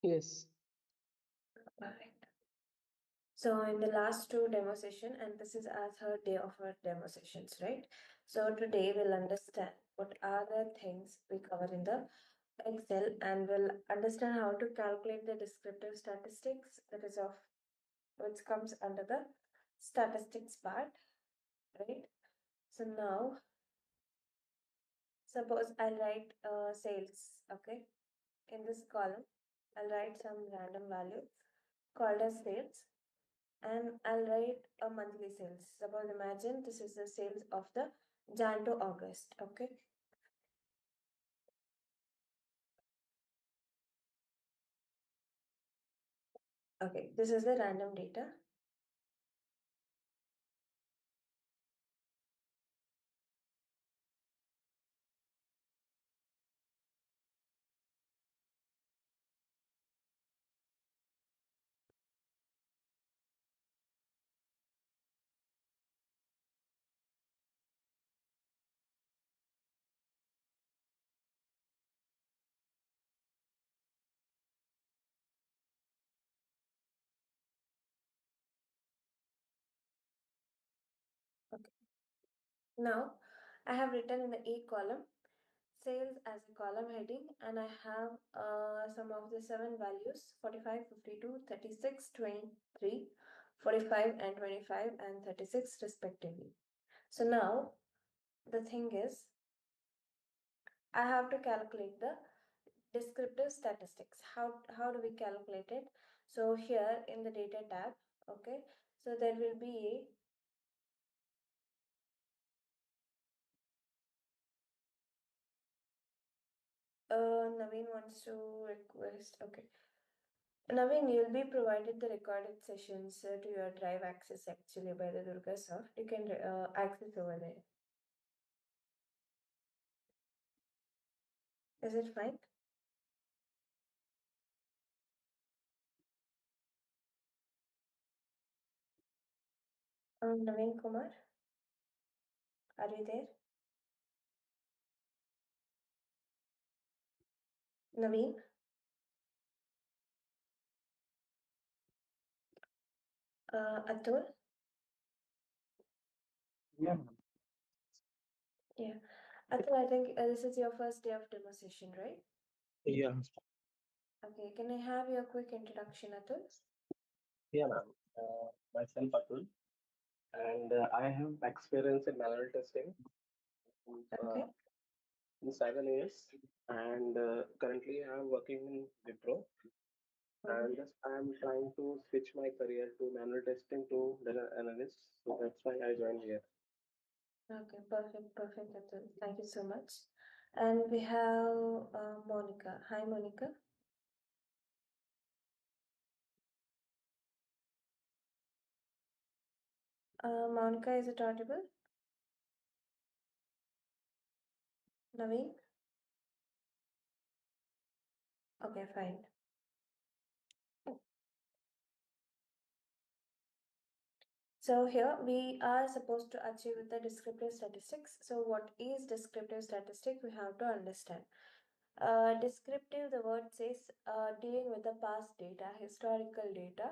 Yes. Perfect. So in the last two demo session, and this is our third day of our demo sessions, right? So today we'll understand what are the things we cover in the Excel, and we'll understand how to calculate the descriptive statistics, that is of which comes under the statistics part, right? So now suppose I'll write sales, okay? In this column, I'll write some random value called as sales, and I'll write a monthly sales. Suppose imagine this is the sales of the Jan to August, okay? Okay, this is the random data. Okay. Now I have written in the A column sales as a column heading, and I have some of the 7 values 45, 52, 36, 23, 45, and 25, and 36 respectively. So now the thing is, I have to calculate the descriptive statistics. How do we calculate it? So here in the data tab, okay, so there will be Naveen wants to request, okay. Naveen, you'll be provided the recorded sessions to your drive access actually by the Durga soft. You can access over there. Is it fine? Naveen Kumar, are you there? Naveen? Atul? Yeah. Yeah. Atul, I think this is your first day of demo session, right? Yeah. Okay, can I have your quick introduction, Atul? Yeah, ma'am. Myself Atul, and I have experience in manual testing Okay. in 7 years, and currently I am working in Wipro, and Mhm. just I am trying to switch my career to manual testing to data analyst. So that's why I joined here. Okay, perfect, perfect, Atul. Thank you so much. And we have Monica. Hi, Monica. Monica, is it audible? Naveen? Okay, fine. So here we are supposed to achieve the descriptive statistics. So what is descriptive statistic? We have to understand. Descriptive, the word says dealing with the past data, historical data,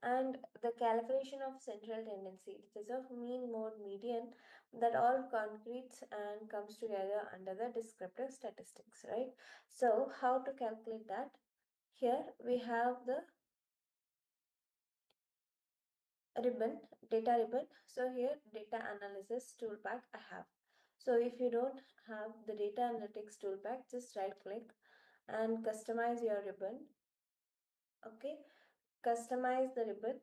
and the calculation of central tendency. This is of mean, mode, median, that all concretes and comes together under the descriptive statistics, right? So how to calculate that? Here we have the data ribbon. So here data analysis toolpack I have. So if you don't have the data analytics toolpack, just right click and customize your ribbon. Okay, customize the ribbon.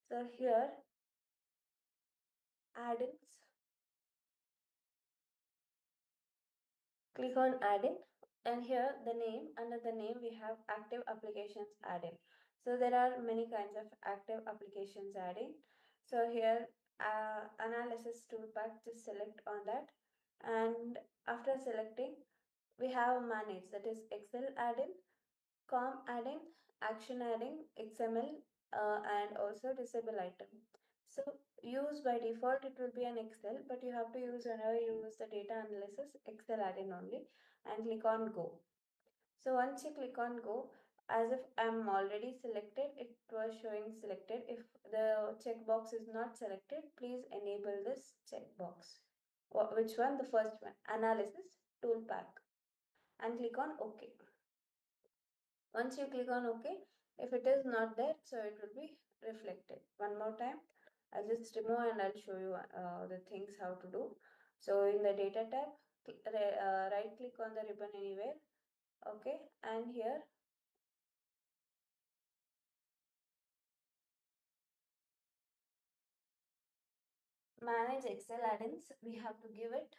So here add-ins, click on add-in, and here the name, under the name we have active applications add-in. So there are many kinds of active applications add-in. So here analysis toolpack, just select on that, and after selecting we have manage, that is Excel add-in, com add-in, action add-in, XML, and also disable item. So use by default it will be an Excel, but you have to use whenever you use the data analysis Excel add-in only, and click on go. So once you click on go, As if I'm already selected, it was showing selected. If the checkbox is not selected, please enable this checkbox. Which one? The first one, analysis tool pack, and click on OK. Once you click on OK, if it is not there, so it will be reflected. One more time, I'll just remove and I'll show you the things how to do. So in the data tab, right click on the ribbon anywhere. Okay, and here manage Excel add-ins, we have to give it.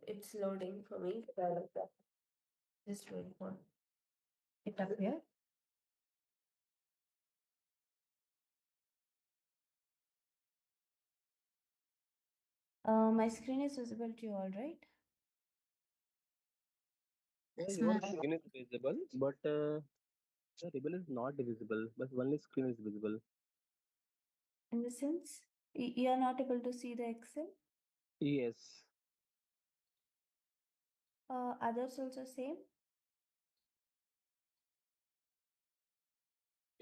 It's loading for me. Just wait for it up here. My screen is visible to you, all right? Yeah, It's your not. screen is visible, but the ribbon is not visible, but only screen is visible. In the sense, you are not able to see the Excel. Yes. Others also same.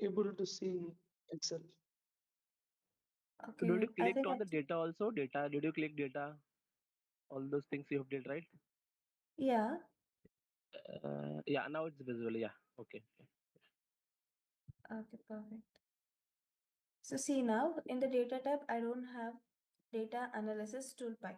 able to see Excel. So did you Okay, I click think on the data also? Data, did you click data? All those things you have did, right? yeah. Yeah, now it's visible. Yeah. Okay. Okay, perfect. So see now in the data tab, I don't have data analysis toolpack.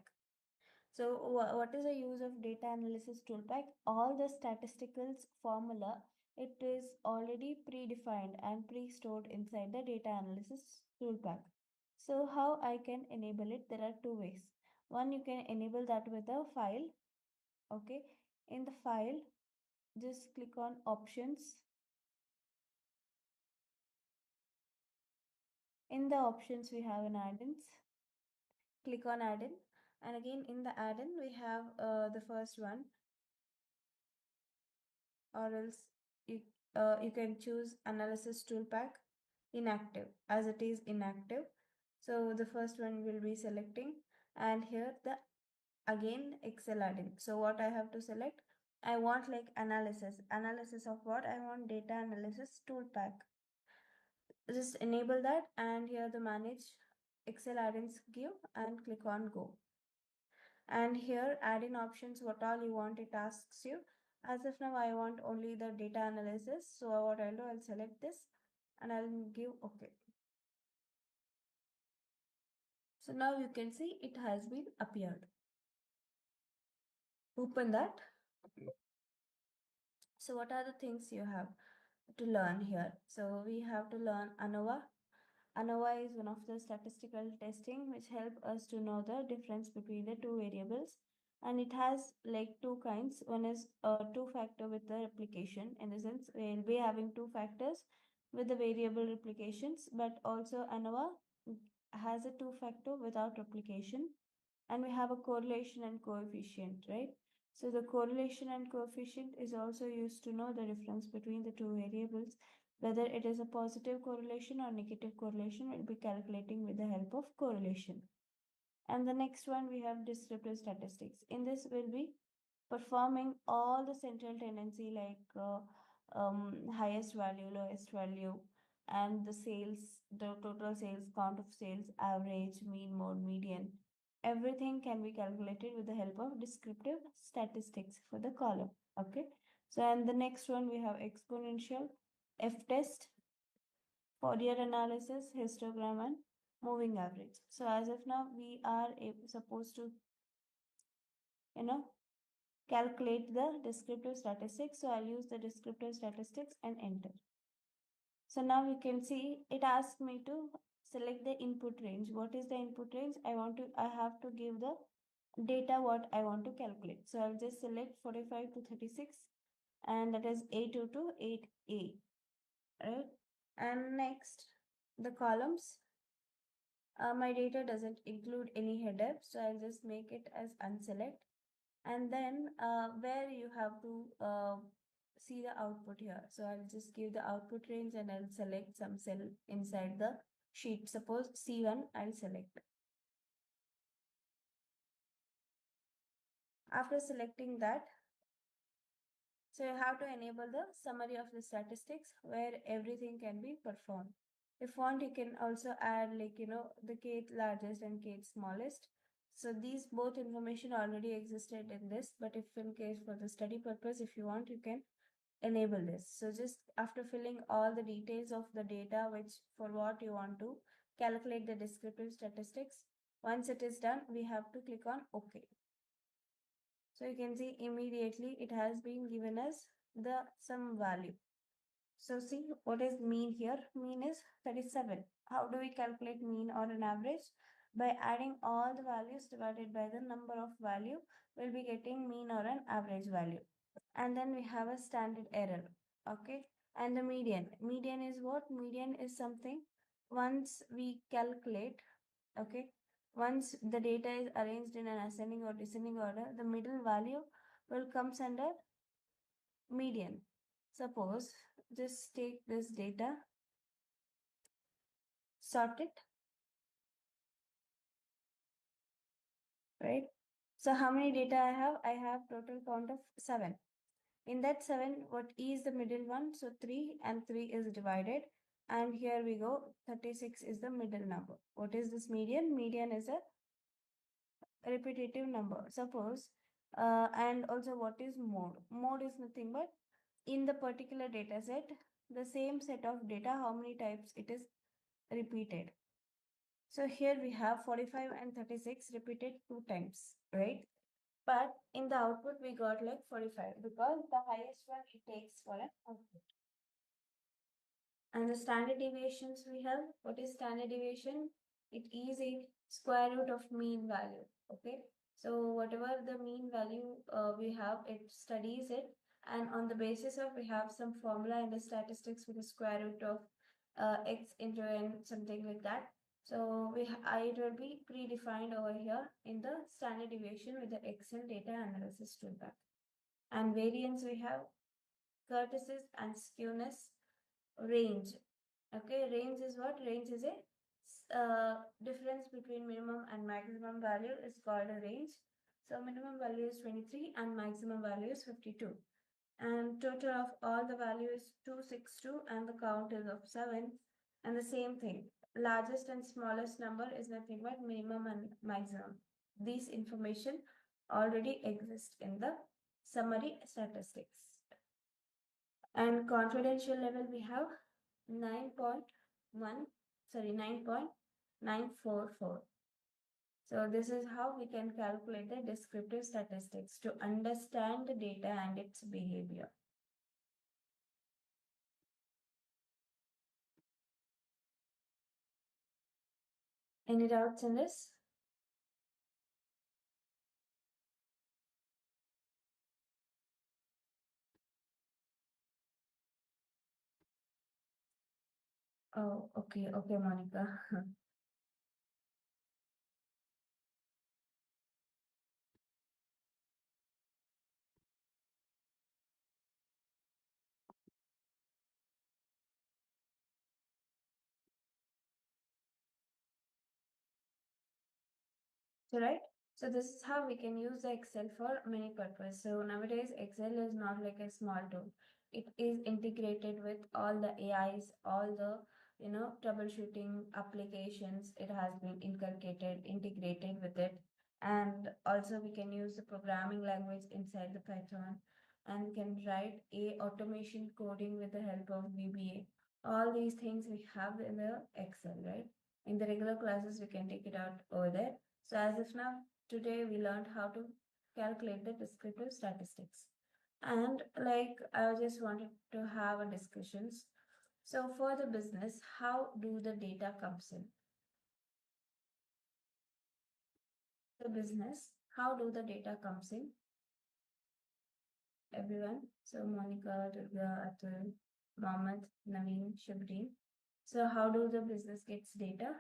So what is the use of data analysis toolpack? All the statisticals formula, it is already predefined and pre-stored inside the data analysis toolpack. So how I can enable it? There are two ways. One, you can enable that with a file. Okay. In the file, just click on options. In the options, we have an add-ins. Click on add-in. And again, in the add-in, we have the first one, or else you can choose analysis toolpack inactive, as it is inactive. So the first one will be selecting, and here the again Excel add-in. So what I have to select, I want like analysis of what I want, data analysis toolpack. Just enable that, and here the manage Excel add-ins give, and click on go. And here add-in options, what all you want, it asks you. As of now, I want only the data analysis. So what I'll do, I'll select this and I'll give OK. So now you can see it has been appeared. Open that. So what are the things you have to learn here? So we have to learn ANOVA. ANOVA is one of the statistical testing which help us to know the difference between the two variables, and it has like two kinds. One is a two-factor with the replication. In the sense, we'll be having two factors with the variable replications, but also ANOVA has a two-factor without replication, and we have a correlation and coefficient, right? So the correlation and coefficient is also used to know the difference between the two variables. Whether it is a positive correlation or negative correlation, we'll be calculating with the help of correlation. And the next one, we have descriptive statistics. In this, we'll be performing all the central tendency like highest value, lowest value, and the sales, the total sales, count of sales, average, mean, mode, median. Everything can be calculated with the help of descriptive statistics for the column. Okay. So, and the next one, we have exponential, F-test, Fourier analysis, histogram, and moving average. So as of now, we are supposed to, calculate the descriptive statistics. So I'll use the descriptive statistics and enter. So now you can see it asks me to select the input range. What is the input range? I have to give the data what I want to calculate. So I'll just select 45 to 36, and that is A2 to 8A, right? And next, the columns. My data doesn't include any header, so I'll just make it as unselect. And then where you have to see the output here. So I'll just give the output range and I'll select some cell inside the sheet. Suppose C1, I'll select. After selecting that, So you have to enable the summary of the statistics where everything can be performed. If want, you can also add the kth largest and kth smallest. So these both information already existed in this, but if in case for the study purpose, if you want, you can enable this. So just after filling all the details of the data which for what you want to calculate the descriptive statistics, once it is done, we have to click on OK. So you can see immediately it has been given us the some value. So see what is mean here? Mean is 37. How do we calculate mean or an average? By adding all the values divided by the number of value, we'll be getting mean or an average value. And then we have a standard error. Okay. And the median. Median is what? Median is something once we calculate, okay, once the data is arranged in an ascending or descending order, the middle value will comes under median. Suppose just take this data, sort it, right? So how many data I have? I have total count of 7. In that 7, what is the middle one? So 3 and 3 is divided. And here we go, 36 is the middle number. What is this median? Median is a repetitive number. Suppose, and also what is mode? Mode is nothing but in the particular data set, the same set of data, how many times it is repeated. So here we have 45 and 36 repeated 2 times, right? But in the output, we got like 45 because the highest one it takes for an output. And the standard deviations we have, what is standard deviation? It is a square root of mean value, okay? So whatever the mean value we have, it studies it. And on the basis of, we have some formula in the statistics with the square root of x into n, something like that. So it will be predefined over here in the standard deviation with the Excel data analysis toolbar. And variance we have curtices and skewness, range. Okay, range is what? Range is a difference between minimum and maximum value is called a range. So minimum value is 23 and maximum value is 52. And total of all the value is 262 and the count is of 7. And the same thing, largest and smallest number is nothing but minimum and maximum. These information already exist in the summary statistics. And confidential level we have 9.944. So this is how we can calculate the descriptive statistics to understand the data and its behavior. Any doubts in this? Oh, okay, Monica. So right, so this is how we can use the Excel for many purposes. So nowadays Excel is not like a small tool. It is integrated with all the AIs, all the troubleshooting applications. It has been integrated with it. And also we can use the programming language inside the Python, and can write a automation coding with the help of VBA. All these things we have in the Excel, right? In the regular classes, we can take it out over there. So as of now, today we learned how to calculate the descriptive statistics. And like I just wanted to have a discussions. So for the business, how do the data comes in? The business, how do the data comes in? Everyone. So Monica, Durga, Atul, Mohammed, Naveen, Shabdeen. So how do the business gets data?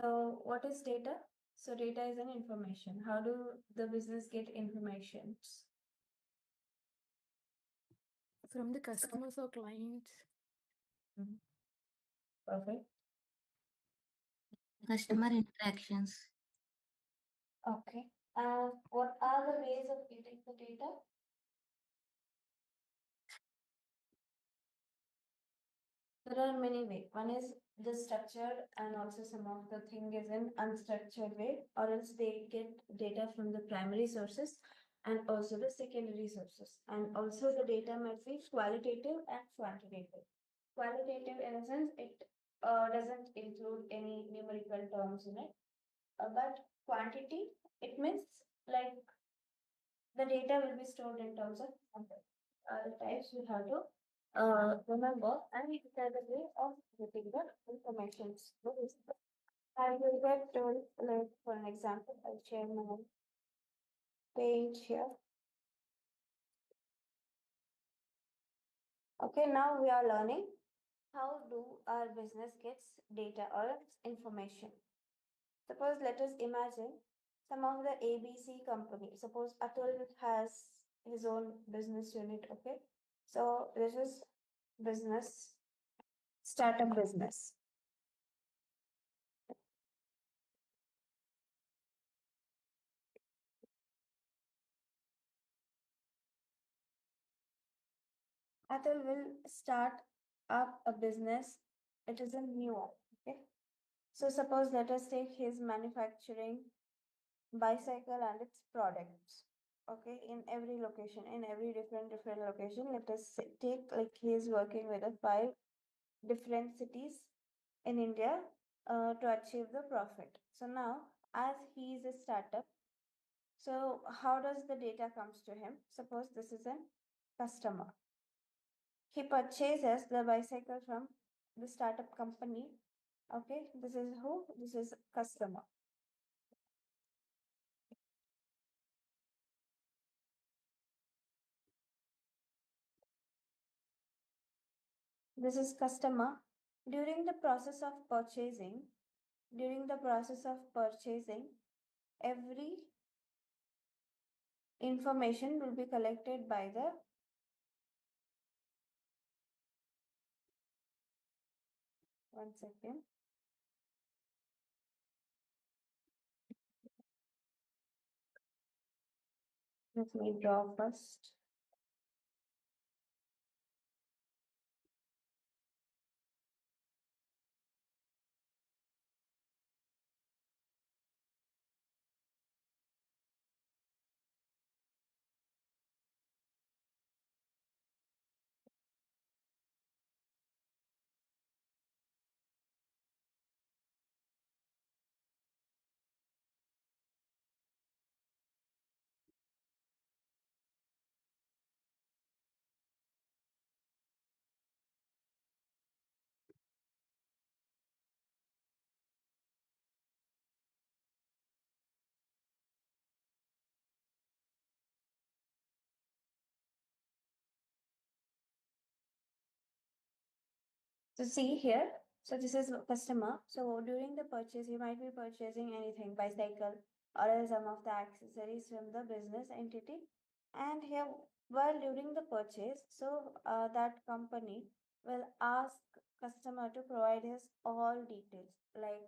So what is data? So data is an information. How do the business get information? From the customers or clients. Mhm. Perfect. Customer interactions. Okay. And what are the ways of getting the data? There are many ways. One is the structured, and also some of the thing is in unstructured way, or else they get data from the primary sources and also the secondary sources. And also the data might be qualitative and quantitative. Qualitative in a sense it doesn't include any numerical terms in it, but quantity it means like the data will be stored in terms of number. The types we have to remember, and it is the way of getting the information. So I will get told, like for an example, I'll share my page here. Okay, now we are learning how do our business gets data or information. Suppose let us imagine some of the ABC company. Suppose Atul has his own business unit. Okay, so this is business, startup business. Atul will start up a business. It is a new one. Okay, so suppose let us take his manufacturing bicycle and its products. Okay, in every location, in every different location, let us take like he is working with a 5 different cities in India to achieve the profit. So now, as he is a startup, so how does the data comes to him? Suppose this is a customer. He purchases the bicycle from the startup company. Okay, this is who? This is customer. This is customer. During the process of purchasing, during the process of purchasing, every information will be collected by the one second. Let me draw first. So see here, so this is customer. So during the purchase, you might be purchasing anything, bicycle or else some of the accessories from the business entity. And here, while during the purchase, so that company will ask customer to provide his all details, like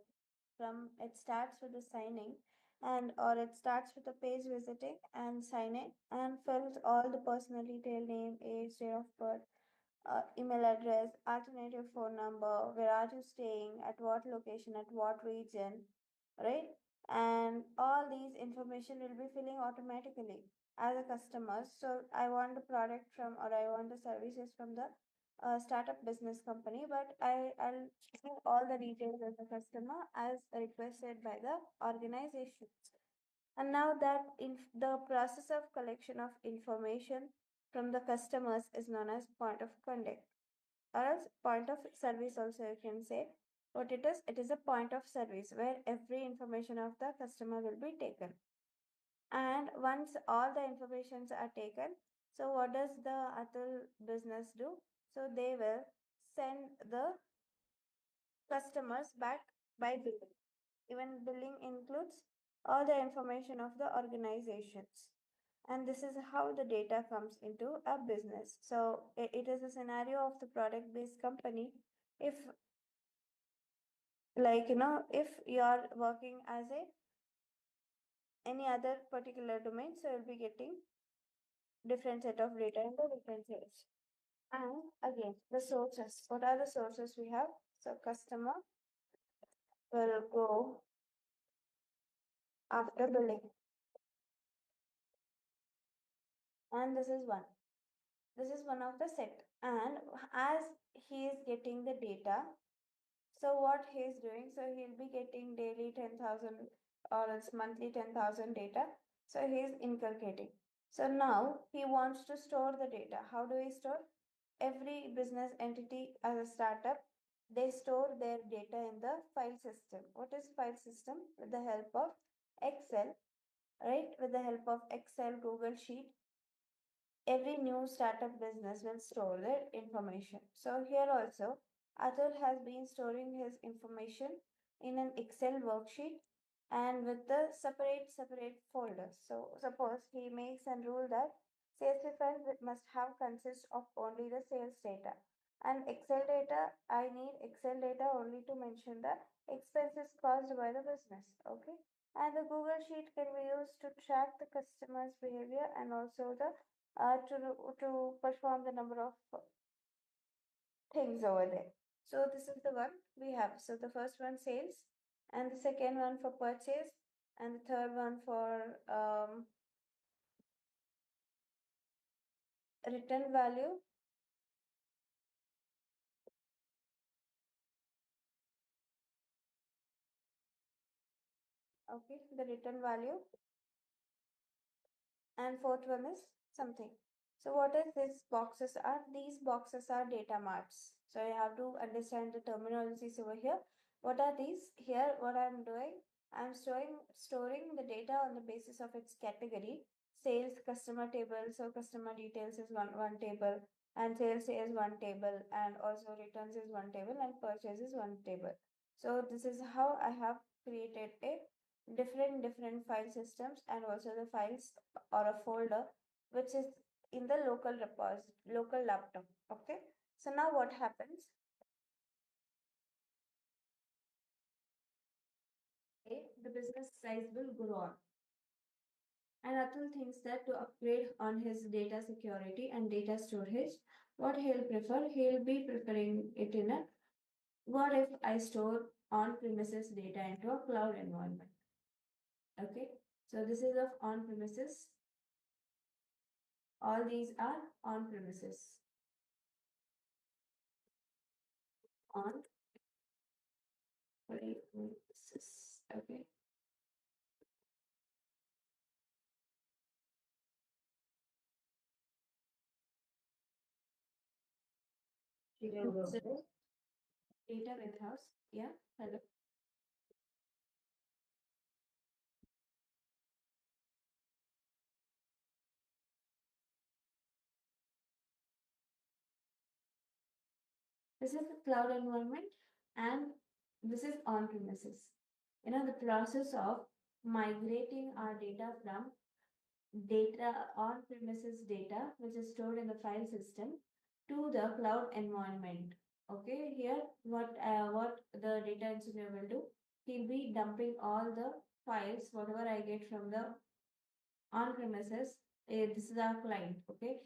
from it starts with the signing and or it starts with the page visiting and signing and fills all the personal detail, name, age, date of birth, email address, alternative phone number, where are you staying, at what location, at what region, right? And all these information will be filling automatically as a customer. So I want the product from or I want the services from the startup business company, but I'll give all the details as a customer as requested by the organization. And now that the process of collection of information from the customers is known as point of contact or else point of service also you can say. What it is a point of service where every information of the customer will be taken. And once all the informations are taken, so what does the Atul business do? So they will send the customers back by billing. Even billing includes all the information of the organizations. And this is how the data comes into a business. So it is a scenario of the product based company. If if you are working as a any other particular domain, so you'll be getting different set of data in the different sales. And again, the sources. What are the sources we have? So customer will go after billing. And this is one. This is one of the set. And as he is getting the data, so what he is doing, so he'll be getting daily 10,000 or else monthly 10,000 data. So he is inculcating. So now he wants to store the data. How do we store? Every business entity as a startup, they store their data in the file system. What is file system? With the help of Excel, right? With the help of Excel, Google Sheet, every new startup business will store their information. So here also, Atul has been storing his information in an Excel worksheet and with the separate folders. So suppose he makes a rule that sales file must have consist of only the sales data. And Excel data, I need Excel data only to mention the expenses caused by the business. Okay. And the Google Sheet can be used to track the customer's behavior and also the to perform the number of things over there. So this is the one we have. So the first one sales, and the second one for purchase, and the third one for return value. Okay, the return value, and fourth one is something. So what is these boxes are? These boxes are data marts. So you have to understand the terminologies over here. What are these? Here what I'm doing, I'm storing the data on the basis of its category. Sales customer table, so customer details is one table, and sales is one table, and also returns is one table, and purchase is one table. So this is how I have created a different file systems and also the files or a folder which is in the local laptop. Okay, so now what happens, okay, the business size will grow on, and Atul thinks that to upgrade on his data security and data storage, what he'll prefer, he'll be preferring it in a what if I store on premises data into a cloud environment. Okay, so this is of on premises, all these are on premises, on premises. Okay. So data warehouse. Yeah. Hello. This is the cloud environment and this is on premises. The process of migrating our data from data on premises data, which is stored in the file system, to the cloud environment. Okay, here what the data engineer will do, he'll be dumping all the files, whatever I get from the on premises. This is our client. Okay,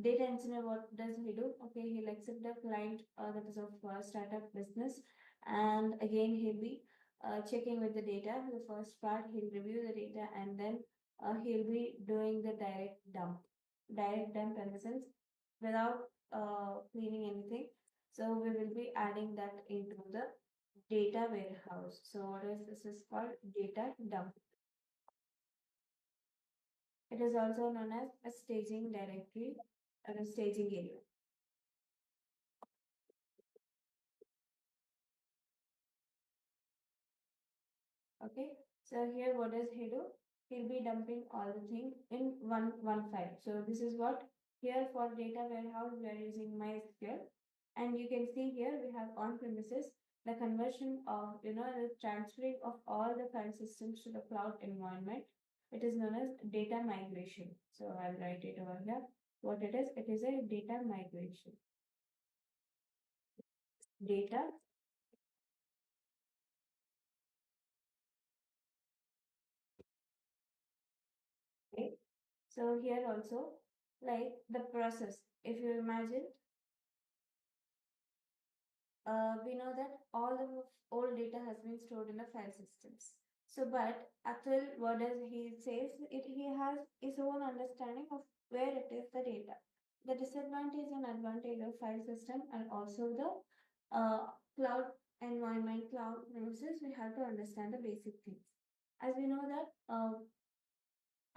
data engineer, what does he do? Okay, he'll accept the client that is of startup business, and again he'll be checking with the data. The first part, he'll review the data, and then he'll be doing the direct dump in the sense without cleaning anything. So we will be adding that into the data warehouse. So what is this is called data dump. It is also known as a staging directory or a staging area. Okay, so here what does he do? He'll be dumping all the things in one file. So this is what here for data warehouse we are using MySQL, and you can see here we have on premises the conversion of the transferring of all the file systems to the cloud environment. It is known as data migration. So I'll write it over here. What it is a data migration. Data okay. So here also, like the process, if you imagine, we know that all the old data has been stored in the file systems. So, but Atul, what does he says? He has his own understanding of where it is the data. The disadvantage and advantage of file system and also the cloud environment, cloud premises, we have to understand the basic things. As we know that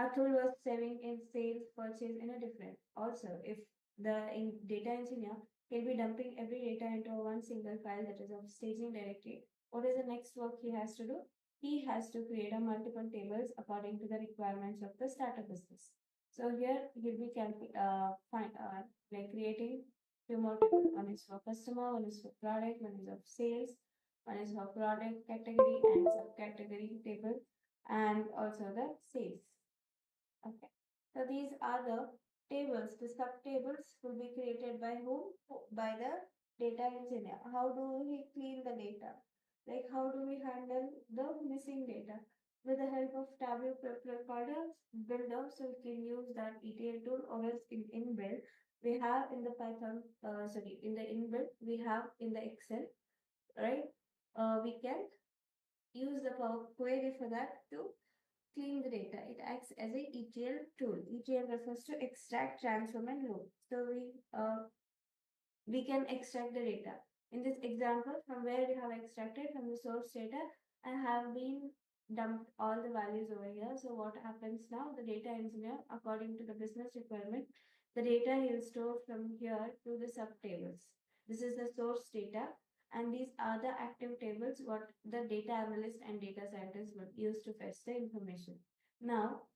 Atul was saving in sales purchase in a different. Also, if the data engineer will be dumping every data into one single file that is of staging directory, what is the next work he has to do? He has to create a multiple tables according to the requirements of the startup business. So here he'll be like creating two more tables. One is for customer, one is for product, one is of sales, one is for product category and subcategory table, and also the sales. Okay. So these are the tables. The subtables will be created by whom? By the data engineer. How do we clean the data? Like how do we handle the missing data? With the help of Tableau Recorder Builder, so we can use that ETL tool or else in inbuilt. We have in the Python, in the inbuilt, we have in the Excel, right? We can use the Power Query for that to clean the data. It acts as a ETL tool. ETL refers to extract, transform, and load. So we can extract the data. In this example, from where we have extracted from the source data, I have been dumped all the values over here. So what happens now? The data engineer, according to the business requirement, the data he will store from here to the subtables. This is the source data, and these are the active tables what the data analyst and data scientist would use to fetch the information. Now,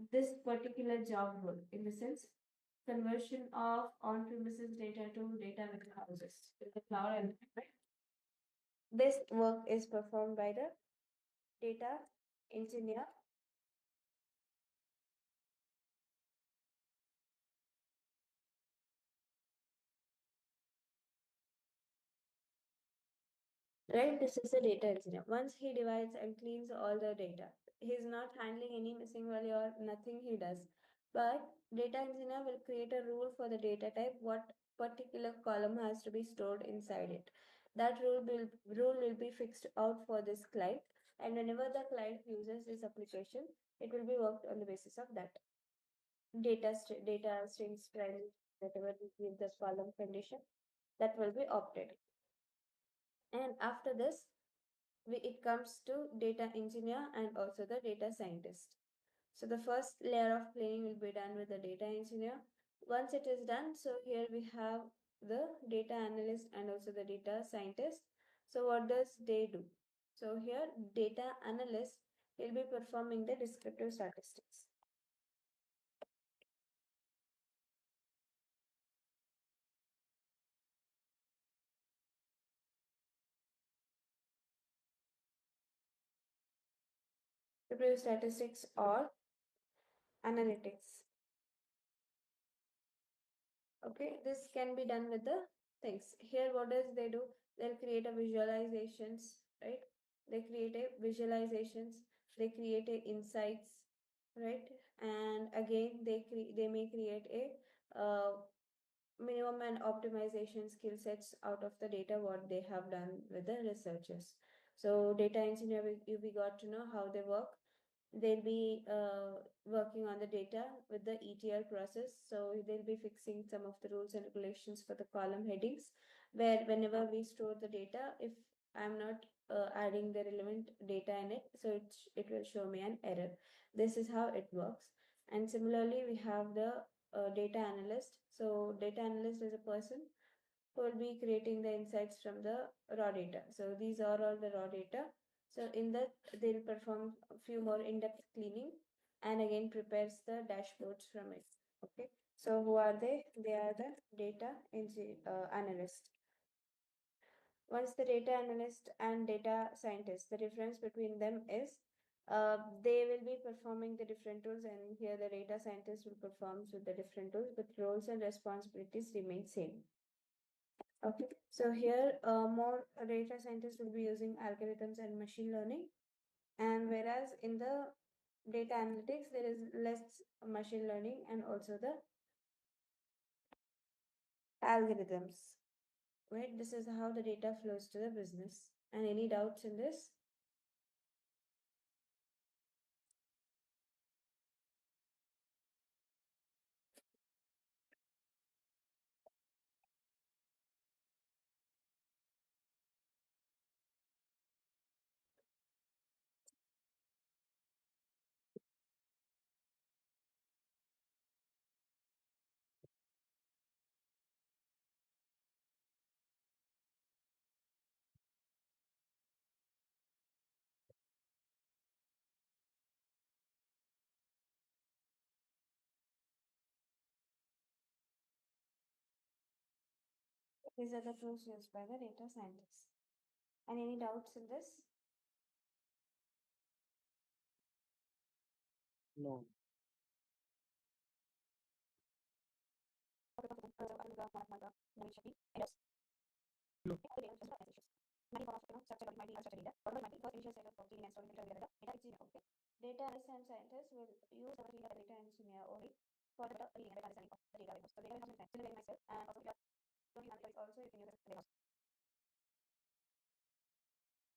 this particular job role, in the sense, conversion of on-premises data to data warehouses in the cloud environment. This work is performed by the data engineer. Right, this is a data engineer. Once he divides and cleans all the data, he's not handling any missing value or nothing he does. But data engineer will create a rule for the data type, what particular column has to be stored inside it. That rule will be fixed out for this client, and whenever the client uses this application, it will be worked on the basis of that. Data strings, primary, whatever we give the column condition, that will be opted. And after this, it comes to data engineer and also the data scientist. So the first layer of cleaning will be done with the data engineer. Once it is done, so here we have the data analyst and also the data scientist. So what does they do? So here data analyst will be performing the descriptive statistics. Descriptive statistics or analytics. Okay, this can be done with the things. Here, what does they do? They'll create a visualizations, right? They create a visualizations. They create a insights, right? And again, they may create a minimum and optimization skill sets out of the data what they have done with the researchers. So data engineer, we got to know how they work. They'll be working on the data with the ETL process. So they'll be fixing some of the rules and regulations for the column headings, where whenever we store the data, if I'm not adding the relevant data in it, so it will show me an error. This is how it works. And similarly, we have the data analyst. So data analyst is a person who will be creating the insights from the raw data. So these are all the raw data. So in that, they'll perform a few more in-depth cleaning and again prepares the dashboards from it. Okay. So who are they? They are the data analyst. Once the data analyst and data scientist, the difference between them is They will be performing the different tools, and here the data scientist will perform with the different tools, but roles and responsibilities remain same. Okay, so here more data scientists will be using algorithms and machine learning, and whereas in the data analytics there is less machine learning and also the algorithms. Right, this is how the data flows to the business. And any doubts in this? These are the tools used by the data scientists. And any doubts in this? No. No. Data analysts and scientists will use our data engineer only for the reading and understanding of the data. So data engineering myself and also also you can use the data.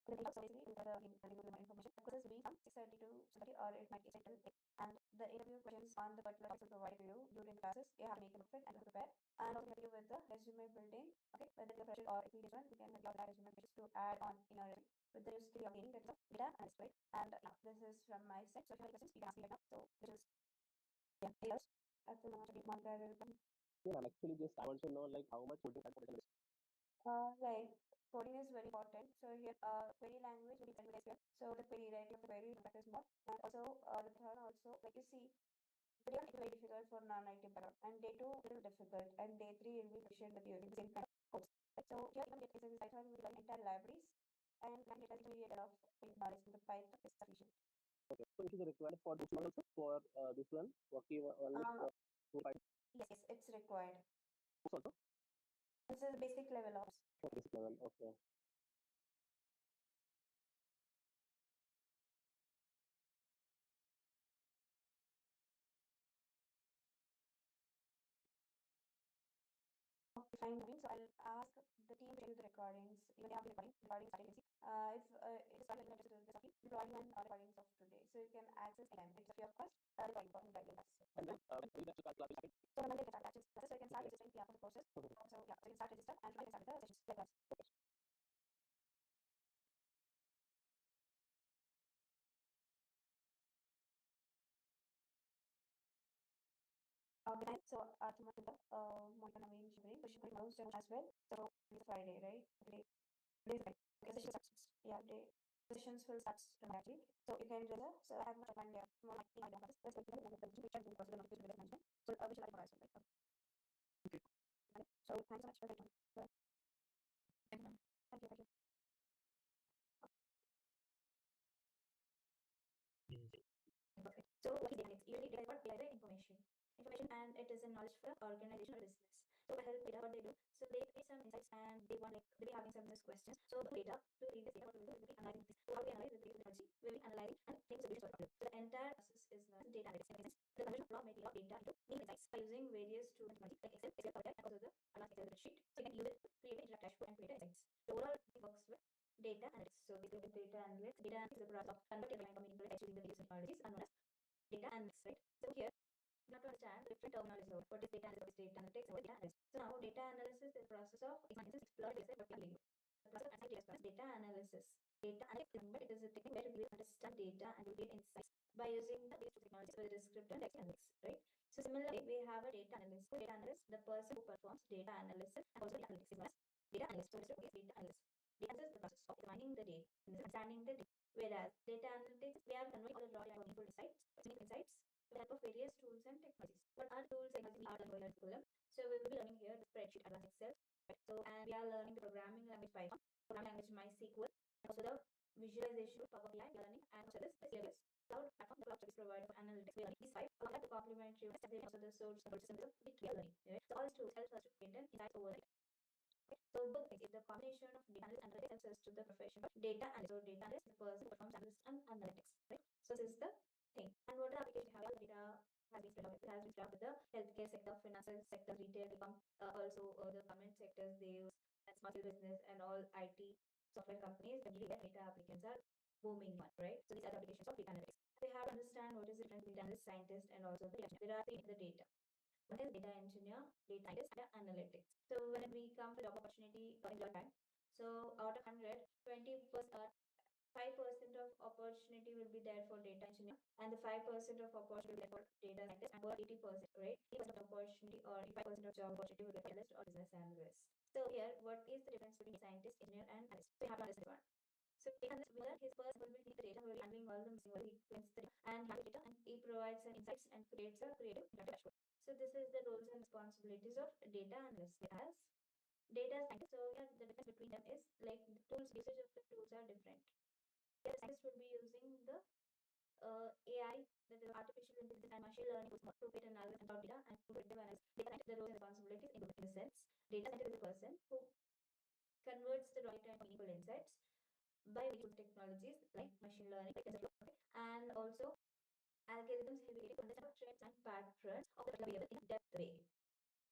So basically, we got the information. The quizzes will be from 6:30 to 7:30, or it might be 8 till 8. And the interview questions on the particular topics will provide to you during the classes. You have to make a fit and to prepare. And also help you with the resume building. Okay, whether you're fresh or if you one, we can help you with resume pages to add on in your resume with the skill you're gaining. That is a data analyst, right? And yeah, this is from my side. So if you have any questions, you can ask me right now. So this is yeah, yes. At the moment, Yeah, ma'am. Actually, just I want to know like how much coding time is. Right. Coding is very important. So here, query language will be very here. So the query writing of the query practice more, and also the third also like you see, day one is very difficult for non-IT background, and day two little difficult, and day three will be efficient with using the same kind of codes. So here even get exercise I will be entire libraries, and when it has to be a lot of knowledge in the Python is sufficient. Okay, so it is required for this one also for this one working only for Yes, it's required. also. This is basic level of. For basic level, okay. Fine, so I'll ask the team to do the recordings. Even they have the recordings started. If it is started to the recording and recordings of today, so you can access them. It's free of cost. Recording for guidelines. And then we have to start class. So Monday we can start classes, so you can start registering for the courses. So yeah, so you can start register and you can start the sessions like that. Okay, so tomorrow Monica Naveen Shivri, so she will host as well. So it's Friday, right? Today is Friday. Okay, session starts. Yeah, day sessions will start actually. So you can register. So I have much of my more my team idea. Let's go to the notification to the notification management. So we should like as well. Okay. So thanks so much for your time. Thank you. Thank you. Perfect. So what is data analytics? Usually data is what data information. Information and it is a knowledge for organization or business. So to help data what they do. So they create some insights and they want like they be having some business questions. So the data to read this data what we will be analyzing this. So how we analyze the technology, we will be analyzing and taking solutions for the problem. So the entire process is known as data analytics. The conversion of raw material data into new insights by using various tools and technology like Excel, PowerPoint, and also the advanced Excel spreadsheet. So you can use it to create an dashboard and create insights. So overall it works with data analytics. So basically with data analytics is the process of converting data from meaningful text using the various technologies and known as data analytics, right? So here you have to understand the different terminologies of what is data analysis, what is data analytics, and what is data analysis. So now data analysis is the process of examining explore data set for lingo. The process of analyzing data analysis. Data analytics, but it is a technique where we understand data and we gain insights by using the basic technologies for the descriptive and text analytics, right? So similarly, we have a data analyst. Data analyst, the person who performs data analysis and also data analytics is known as data analyst. So okay, data analyst. Data analysis is the process of examining the data, understanding the data. Whereas data analytics, we are converting all the raw data into insights, with the help of various tools and technologies. What are tools and technologies we are learning for them? So we will be learning here the spreadsheet advanced Excel. Right? So and we are learning the programming language Python, programming language MySQL, and also the visualization, Power BI, learning, and service, AWS, cloud platform, the cloud service provider for analytics, we learning. These five along with the complementary assembly, also the source control system is with real learning. Right? So all these tools help us to maintain insights over the data. Okay? So both things is the combination of data analytics and analytics helps us to the profession of data analyst. So data analyst is the person who performs analysis and analytics. Right? So this is the thing. And what are the applications we have? All the data has been spread out. It has been spread out with the healthcare sector, financial sector, retail, also the government sectors they use, and small scale business and all IT software companies. Everywhere data applicants are booming one, right? So these are the applications of data analytics. We have to understand what is the difference between analyst, scientist, and also the data. There are three in the data. One is data engineer, data scientist, and analytics. So when we come to job opportunity in your time, so out of 100, 20%, 5% of opportunity will be there for data engineer, and the 5% of opportunity will be there for data scientist, and over 80%, right? 80% of opportunity or 85% of job opportunity will be for analyst or business analyst. So here, what is the difference between scientist, engineer, and analyst? So you have to understand one. So data analyst will learn his person will be cleaning the data, will be handling all the missing, he cleans the data and handle data, and he provides an insights and creates a creative interactive dashboard. So this is the roles and responsibilities of data analyst. As data scientist, so yeah, the difference between them is like the tools, usage of the tools are different. Data scientists will be using the AI, that is artificial intelligence and machine learning tools to create an algorithm about data and to predictive analysis. Data scientist, the roles and responsibilities in the sense, data scientist is the person who converts the raw data into meaningful insights by using technologies like machine learning, like TensorFlow, okay? And also algorithms will be able to understand trends and patterns of the behavior in a depth way.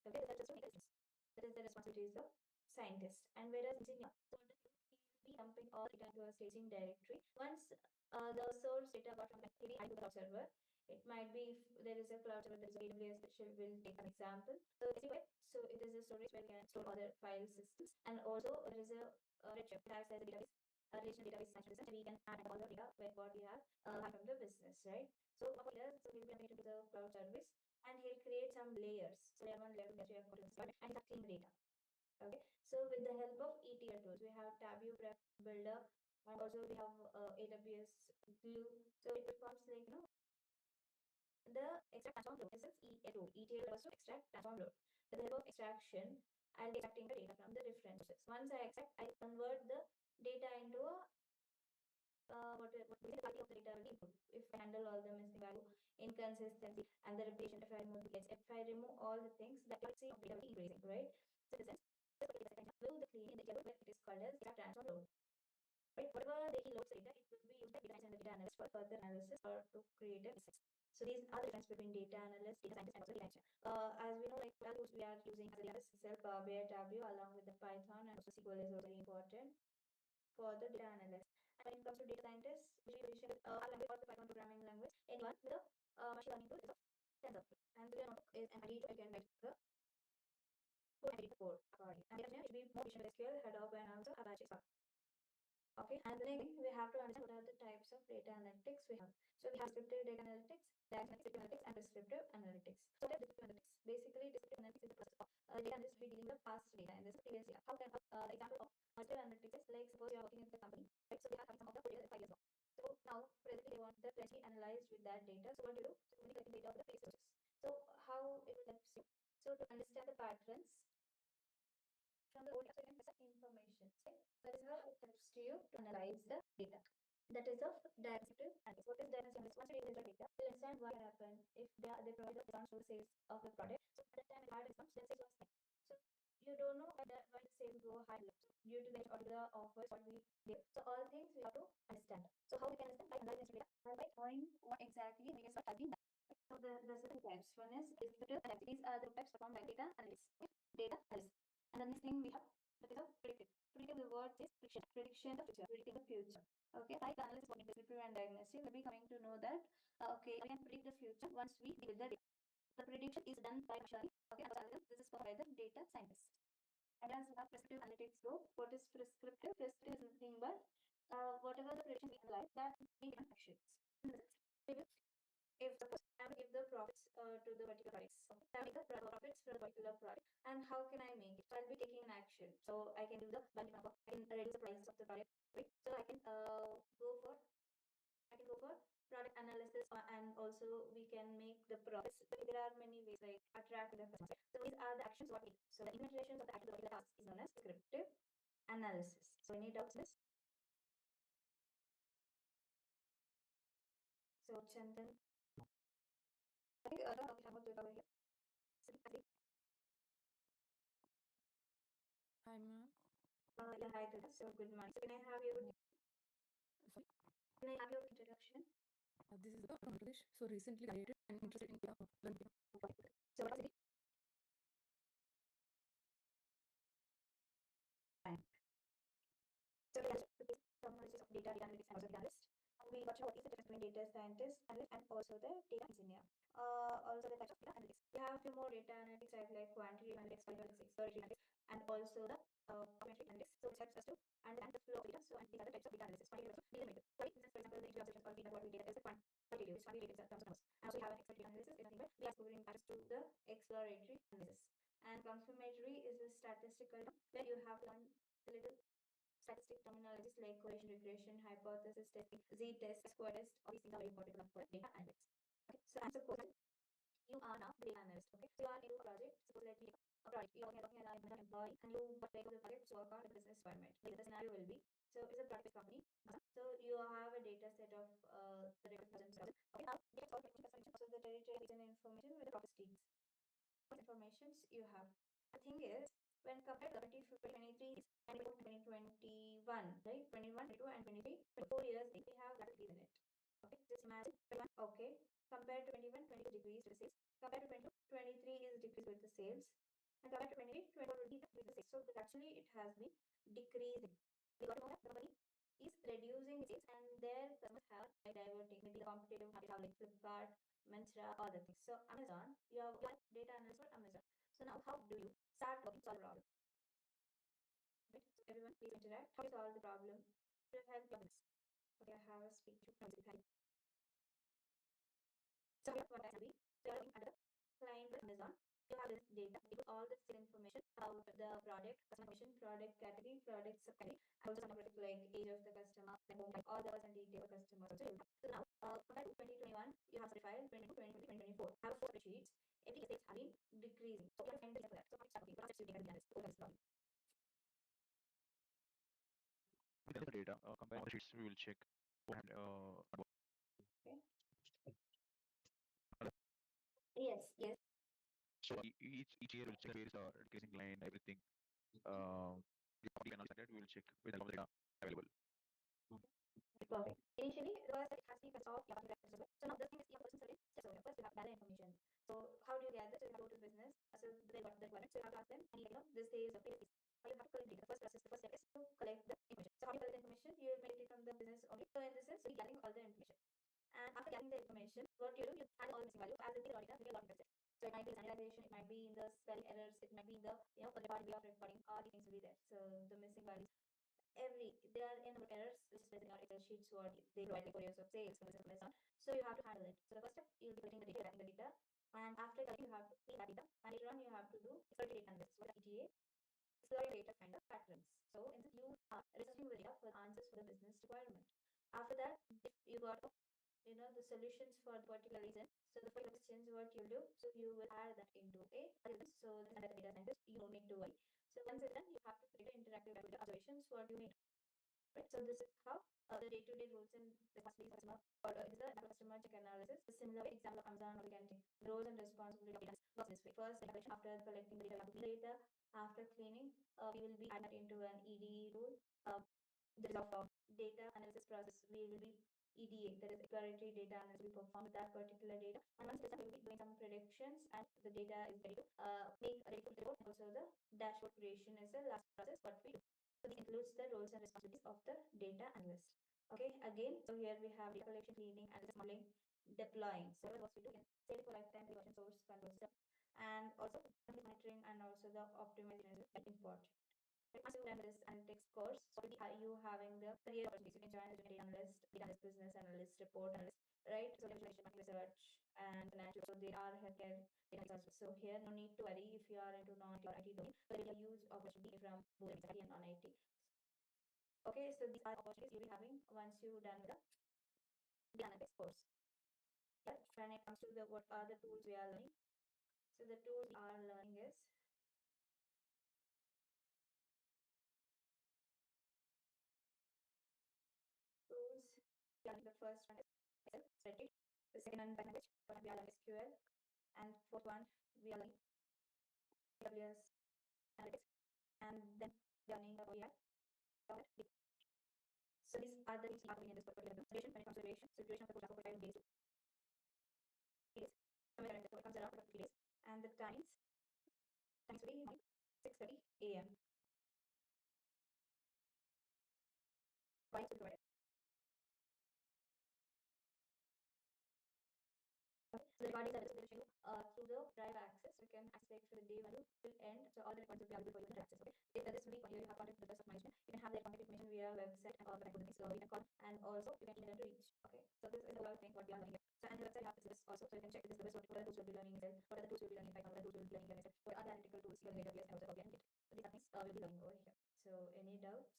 Okay, that's just to make sense. That is the responsibilities of scientist. And whereas engineer, so what does he do? He will be dumping all data into a staging directory. Once the source data got from maybe into the cloud server, it might be if there is a cloud server, there is a AWS, which will take an example. So anyway, so it is a storage where we can store other file systems, and also there is a Redshift. It acts as a database, a relational database management system. We can add all the data with what we have from the business, right? So what he does, so he'll be connected to the cloud service, and he'll create some layers. So layer 1, layer 2, layer 3, and he'll start cleaning data. Okay. So with the help of ETL tools, we have Tableau, Prep, Builder, and also we have AWS Glue. So it performs like the extract transform load. This is ETL. ETL also extract transform load. With the help of extraction, I'll be extracting the data from the different sources. Once I extract, I convert the data into a what the quality of the data will improve if I handle all the missing value, inconsistency, and the repetition. If I remove duplicates, if I remove all the things, the accuracy of data will be increasing, right? So in the sense, will the cleaning in the data where it is called as data transfer load. Right? Whatever he loads the data, it will be used by data science and the data analyst for further analysis or to create a insights. So these are the difference between data analyst, data scientist, and also data engineer. As we know, like tools we are using as a data Excel, Power BI, Tableau, along with the Python, and also SQL is also very important for the data analyst. And when it comes to data scientists, which is our language or the Python programming language, anyone with a machine learning tool is of TensorFlow. And the notebook is an ID to again write the code and edit the code accordingly. And data engineer should be more efficient with SQL, Hadoop, and also Apache Spark. Okay, and then again, we have to understand what are the types of data analytics we have. So we have descriptive data analytics, descriptive analytics, and descriptive analytics. So what is descriptive analytics? Basically, descriptive analytics is the process of data analyst be dealing with past data and this is previous data. How can the example of descriptive analytics is like suppose you are working in the company, right? So they are having some of the data 5 years ago. So now presently they want the trends to be analyzed with that data. So what do you do? So you only collecting data of the previous sources. So how it helps you? So to understand the patterns from the old data, so you can get some information. Okay? That is how it helps to you to analyze the data. That is of diagnostic analysis. What is diagnostic analysis? Once you analyze the data, you understand what happened if they provide the discounts for the sales of the product. So at that time it had discounts, then sales was high. So you don't know why the sales go high or low. So due to the particular offers what we give. So all things we have to understand. So how we can understand by analyzing data and by knowing what exactly the what has been done. So the certain types. One is descriptive analysis. These are the types performed by data analysis. Data analysis. And the next thing we have that is a predictive. Predictive, the word is prediction. Prediction the future. Predicting the future. Okay, like the analysis of descriptive and diagnostic, we'll be coming to know that okay, we can predict the future once we deal with the data. The prediction is done by machine. Okay, and this is performed by the data scientist. And as we have prescriptive analytics go, what is prescriptive? Prescriptive is nothing but whatever the prediction we analyze, that we can actions. If suppose I will give the profits to the particular products, okay, I will make the profits for the particular product, and how can I make it? So I'll be taking an action. So I can do the budget of, I can reduce the price of the product, right? So I can go for product analysis, and also we can make the profits. But there are many ways like attract the customers. So these are the actions what we do. So the implementations of the action of the task is known as descriptive analysis. So any doubts in this? Chandan. I think we have more Durga over here. Hi, ma'am. Yeah, hi Durga. So good morning. So can I have your Sorry. can I have your introduction? This is Durga from Pradesh. So recently graduated and interested in learning. So what was it? Fine. So we have the basic terminologies of data analytics and also data analyst. We got to know what is the difference between data scientist, analyst, and also the data engineer. Also the types of data analytics. We have a few more data analytics type like quantitative analytics, qualitative analytics, exploratory analytics, and also the parametric analytics. So which helps us to understand the flow of data. So and these are the types of data analysis. Quantitative also dealing with it. Right? For example, the introduction or what we data is the quantitative, which quantitative is in terms of numbers. And also we have an exploratory analysis is nothing but we are exploring patterns to the exploratory analysis. And confirmatory is a statistical where you have to learn a little statistic terminologies like correlation, regression, hypothesis testing, z-test, square test. All these things are very important to learn for data analytics. Okay, so and suppose you are now the data analyst. Okay, so you are into a project. Suppose let me take a project. You are working as an employee, and you got break of the project to work on the business requirement. Maybe the scenario will be so it's a product company. So you have a data set of the data thousand. Okay, now data solve also the territory region information with the properties. What informations you have. The thing is, when compared to 2023 and 2021, right? 21, 22, and 23, 4 years, we have that in it. Okay, just imagine 21, okay, compared to 21, 22 decreased with the sales, compared to 22, 23 is decreased with the sales, and compared to 23, 24 will be with the sales. So actually, it has been decreasing. We got to know that the company is reducing its sales, and their customers have like diverting. Maybe the competitive market have like Flipkart, Mantra, other things. So Amazon, you have data analyst for Amazon. So now how do you start working solve the problem? Right? So everyone please interact. How do you solve the problem to help your business? Okay, I have a speech to so here what I see, so you're looking at the client with Amazon. You have this data, you put all this information about the product, customer information, product category, product subcategory, and also some of it like age of the customer, then home type, all the person detail of customers also. So now, compared to 2021, you have certified 22, 2020, 2024. Have four spreadsheets. Every state has been decreasing. So you have to find the reason for that. So how do you start working? What steps you take as a business? With the data, compare the sheets, we will check what Okay. Yes, yes. so each year we'll check where is the decreasing line, everything. The topic analysis that we will check with all the data available. Perfect. Initially, it was like it has to be first off, you have to get well. So now the thing is, you have person study. So first you have gather information. So how do you gather? So you have to go to business. So they got the requirement. So you have to ask them, and this is okay. This. Or you have to collect data. The first process, the first step is to collect the information. So how do you collect the information? You make it from the business only. So in this sense, so you're gathering all the information. And after gathering the information, what you do, you add all the missing value as it is already done with your login process. So it might be sanitization, it might be in the spelling errors, it might be in the recording way of recording. All the things will be there. So the missing values there are a number of errors which is present in your Excel sheets or they provide like 4 years of sales from this on. So you have to handle it. So the first step you'll be collecting the data, writing the data, and after that you have to clean that data, and later on you have to do exploratory data analysis. What is ETA? Exploratory data kind of patterns. So in this you are researching the data for answers for the business requirement. After that, if you got the solutions for the particular reason, so the particular questions what you do, so you will add that into a algorithm. So this is the data scientist. You don't need to worry. So once it's done, you have to create an interactive with the observations what you need. Right? So this is how the day-to-day roles and responsibilities of customer or this is the customer check analysis. The similar example of Amazon or we can take the roles and responsibility of data works this way. First, the collection after collecting the data, we have to clean the data. After cleaning, we will be adding that into an ED rule. The result of data analysis process we will be EDA, that is exploratory data analysis we perform with that particular data. And once it's done, we will be doing some predictions and the data is ready to make ready to report. And also the dashboard creation is the last process what we do. So this includes the roles and responsibilities of the data analyst. Okay, again, so here we have data collection, cleaning, analysis, modeling, deploying. So what we do in save for lifetime version source control system, and also monitoring and also the optimization is very important. Once you run this analytics course, so you having the career opportunities. You can join as a data analyst, business analyst, report analyst, right? So visualization, market research, and financial. So they are healthcare data research. So here, no need to worry if you are into non-IT or IT domain. So there will be a huge opportunity from both IT and non-IT. Okay, so these are opportunities you'll be having once you're done with the analytics course. Yeah, when it comes to the what are the tools we are learning. So the tools we are learning is tools. The first one is Excel spreadsheet. The second one, Python language. Third one, we are learning SQL. And fourth one, we are learning AWS analytics. And then learning OER. So these are the things we are covering in this particular duration. When it comes to duration, so duration of the course are 45 days. 3 days. Somewhere around, so it comes around 3 days. And the times will be morning 6:30 a.m. Recordings will be provided. So the recordings are available to you through the drive access. You can access it for the day value till end. So all the recordings will be available for you in the access. Okay. If this week you have contact with the rest of management, you can have their contact information via website and all the things. So you can call and also you can email them to reach. Okay. So this is the overall thing what we are learning here. So and the website have this also, so you can check this what are the tools you'll be learning in Excel, what are the tools you'll be learning in Python, what are the tools you'll be learning in Excel, what are the analytical tools you'll need AWS and also OBI and Git. So these are things we'll be learning over here. So any doubts?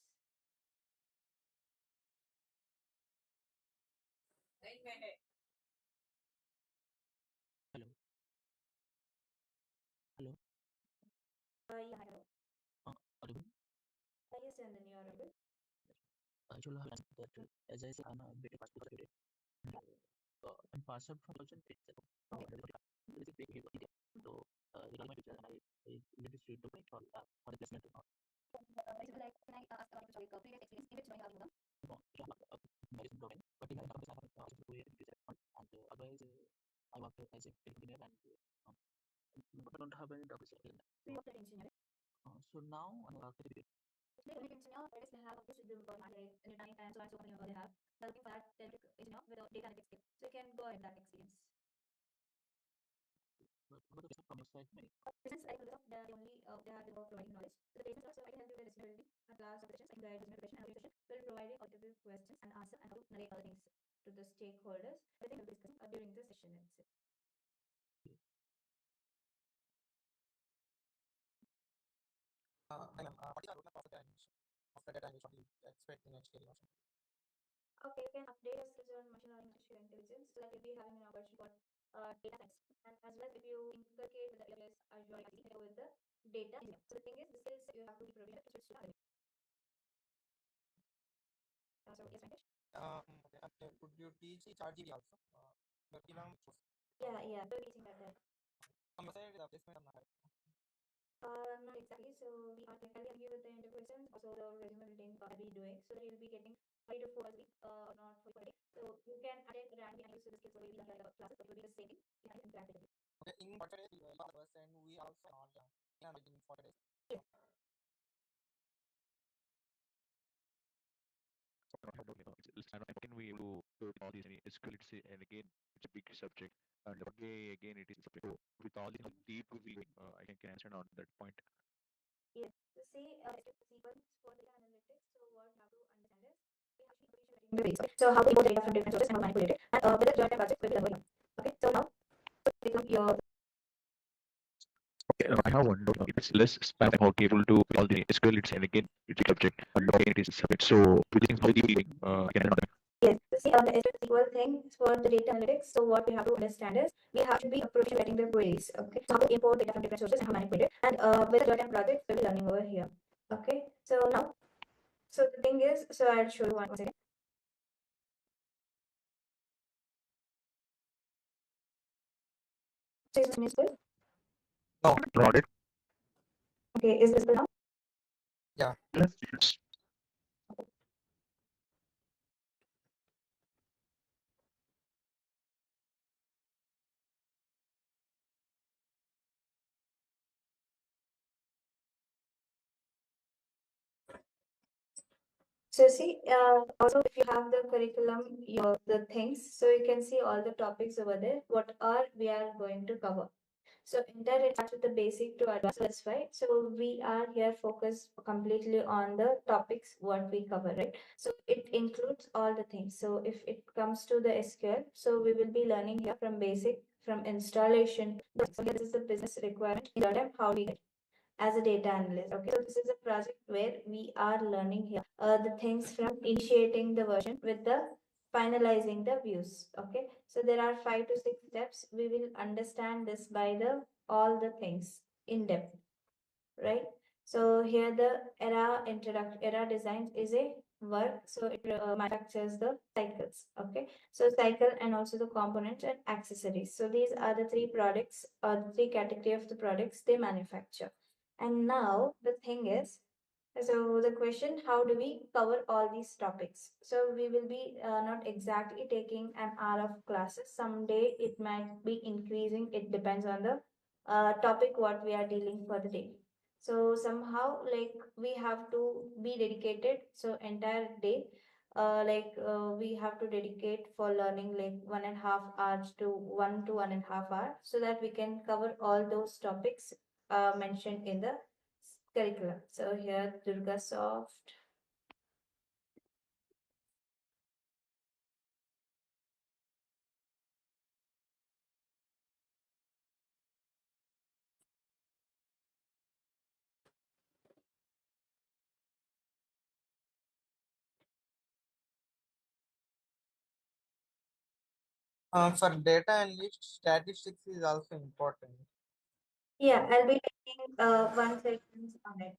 Hello. Hello. Yeah, hello. Audible? Yes, and then you are audible. Actually, I have that as I said, I'm a bit passport today. I'm passed from 2008. This is big here. So, regarding my picture, and I let it straight to my call for the placement or not. Basically, like, can I ask about your previous experience in which domain have you done? No, I have a medicine domain, but in the company I have also to it is and otherwise I work as a engineer and but I don't have any double in that. So you are engineer. So now I'm a certificate. Like when engineer, where they have obviously the like anytime and so on so on they have. They're looking for that engineer with a data analytics skill. So you can go in that experience. But what the from your side, maybe? Since I believe they are the only they are the more providing knowledge. So the patients also I can help you with the listening at last of the sessions. I can guide listening question and session will provide you audible questions and answer and how to narrate all things to the stakeholders. Everything will be discussing during the session itself. What is the roadmap of the data analyst what you expect in next year or something? Okay, you can update your skills on machine learning, artificial intelligence. So like you'll be having an opportunity for data science, and as well as if you inculcate with the AWS Azure IC, you go with the data engineer. So the thing is, the skills you have to be provided to switch to academic. So yes, Venkatesh. Okay. Could you teach ChatGPT also? But you know, Yeah, we're teaching that there. on your side, the placement on that. Not exactly. So we are technically helping you with the interview questions. Also, the resume building be doing. So that you'll be getting 3 to 4 a week, not for a day. So you can attend randomly and use the skills. So maybe like classes, but it will be the same thing. You can interact with it. Okay, in 40 days, you are the person we also not in 40 days. Yeah. Can we able to with all these any SQL and again it's a big subject and again it is a subject. So with all these deep we I can answer on that point. Yes. So see, sequence for data analytics. So what you have to understand is we have to the ways. Okay. So how to import data from different sources and how to manipulate it. And with the joint project will be learning. Okay. So now, so become your. Okay, I have one doubt. It's less spam how able to with all the SQL it's and again it's a subject and again it is a subject. So within how deep I can answer on that. Yes, so see, the SQL thing for the data analytics. So what we have to understand is we have to be approaching getting the queries. Okay, so how to import data from different sources and how to manipulate it. And with the joint project, we'll be learning over here. Okay, so now, so the thing is, so I'll show you one second. So is this visible? No. Got it. Okay, is this visible now? Yeah. Yes. So see, also if you have the curriculum, the things, so you can see all the topics over there. What are we are going to cover? So in that it starts with the basic to advanced. That's why. So we are here focused completely on the topics what we cover, right? So it includes all the things. So if it comes to the SQL, so we will be learning here from basic, from installation. So here this is the business requirement. In that how we get as a data analyst. Okay, so this is a project where we are learning here the things from initiating the version with the finalizing the views. Okay, so there are 5 to 6 steps. We will understand this by the all the things in depth, right? So here the era designs is a work. So it manufactures the cycles. Okay. So cycle and also the components and accessories. So these are the three products or the three category of the products they manufacture. And now the thing is, so the question, how do we cover all these topics? So we will be not exactly taking an hour of classes. Someday it might be increasing. It depends on the topic what we are dealing for the day. So somehow like we have to be dedicated. So entire day, we have to dedicate for learning like 1.5 hours to 1 to 1.5 hours, so that we can cover all those topics mentioned in the curriculum. So here Durga Soft. For data analyst, statistics is also important. Yeah, I'll be taking 1 second on it.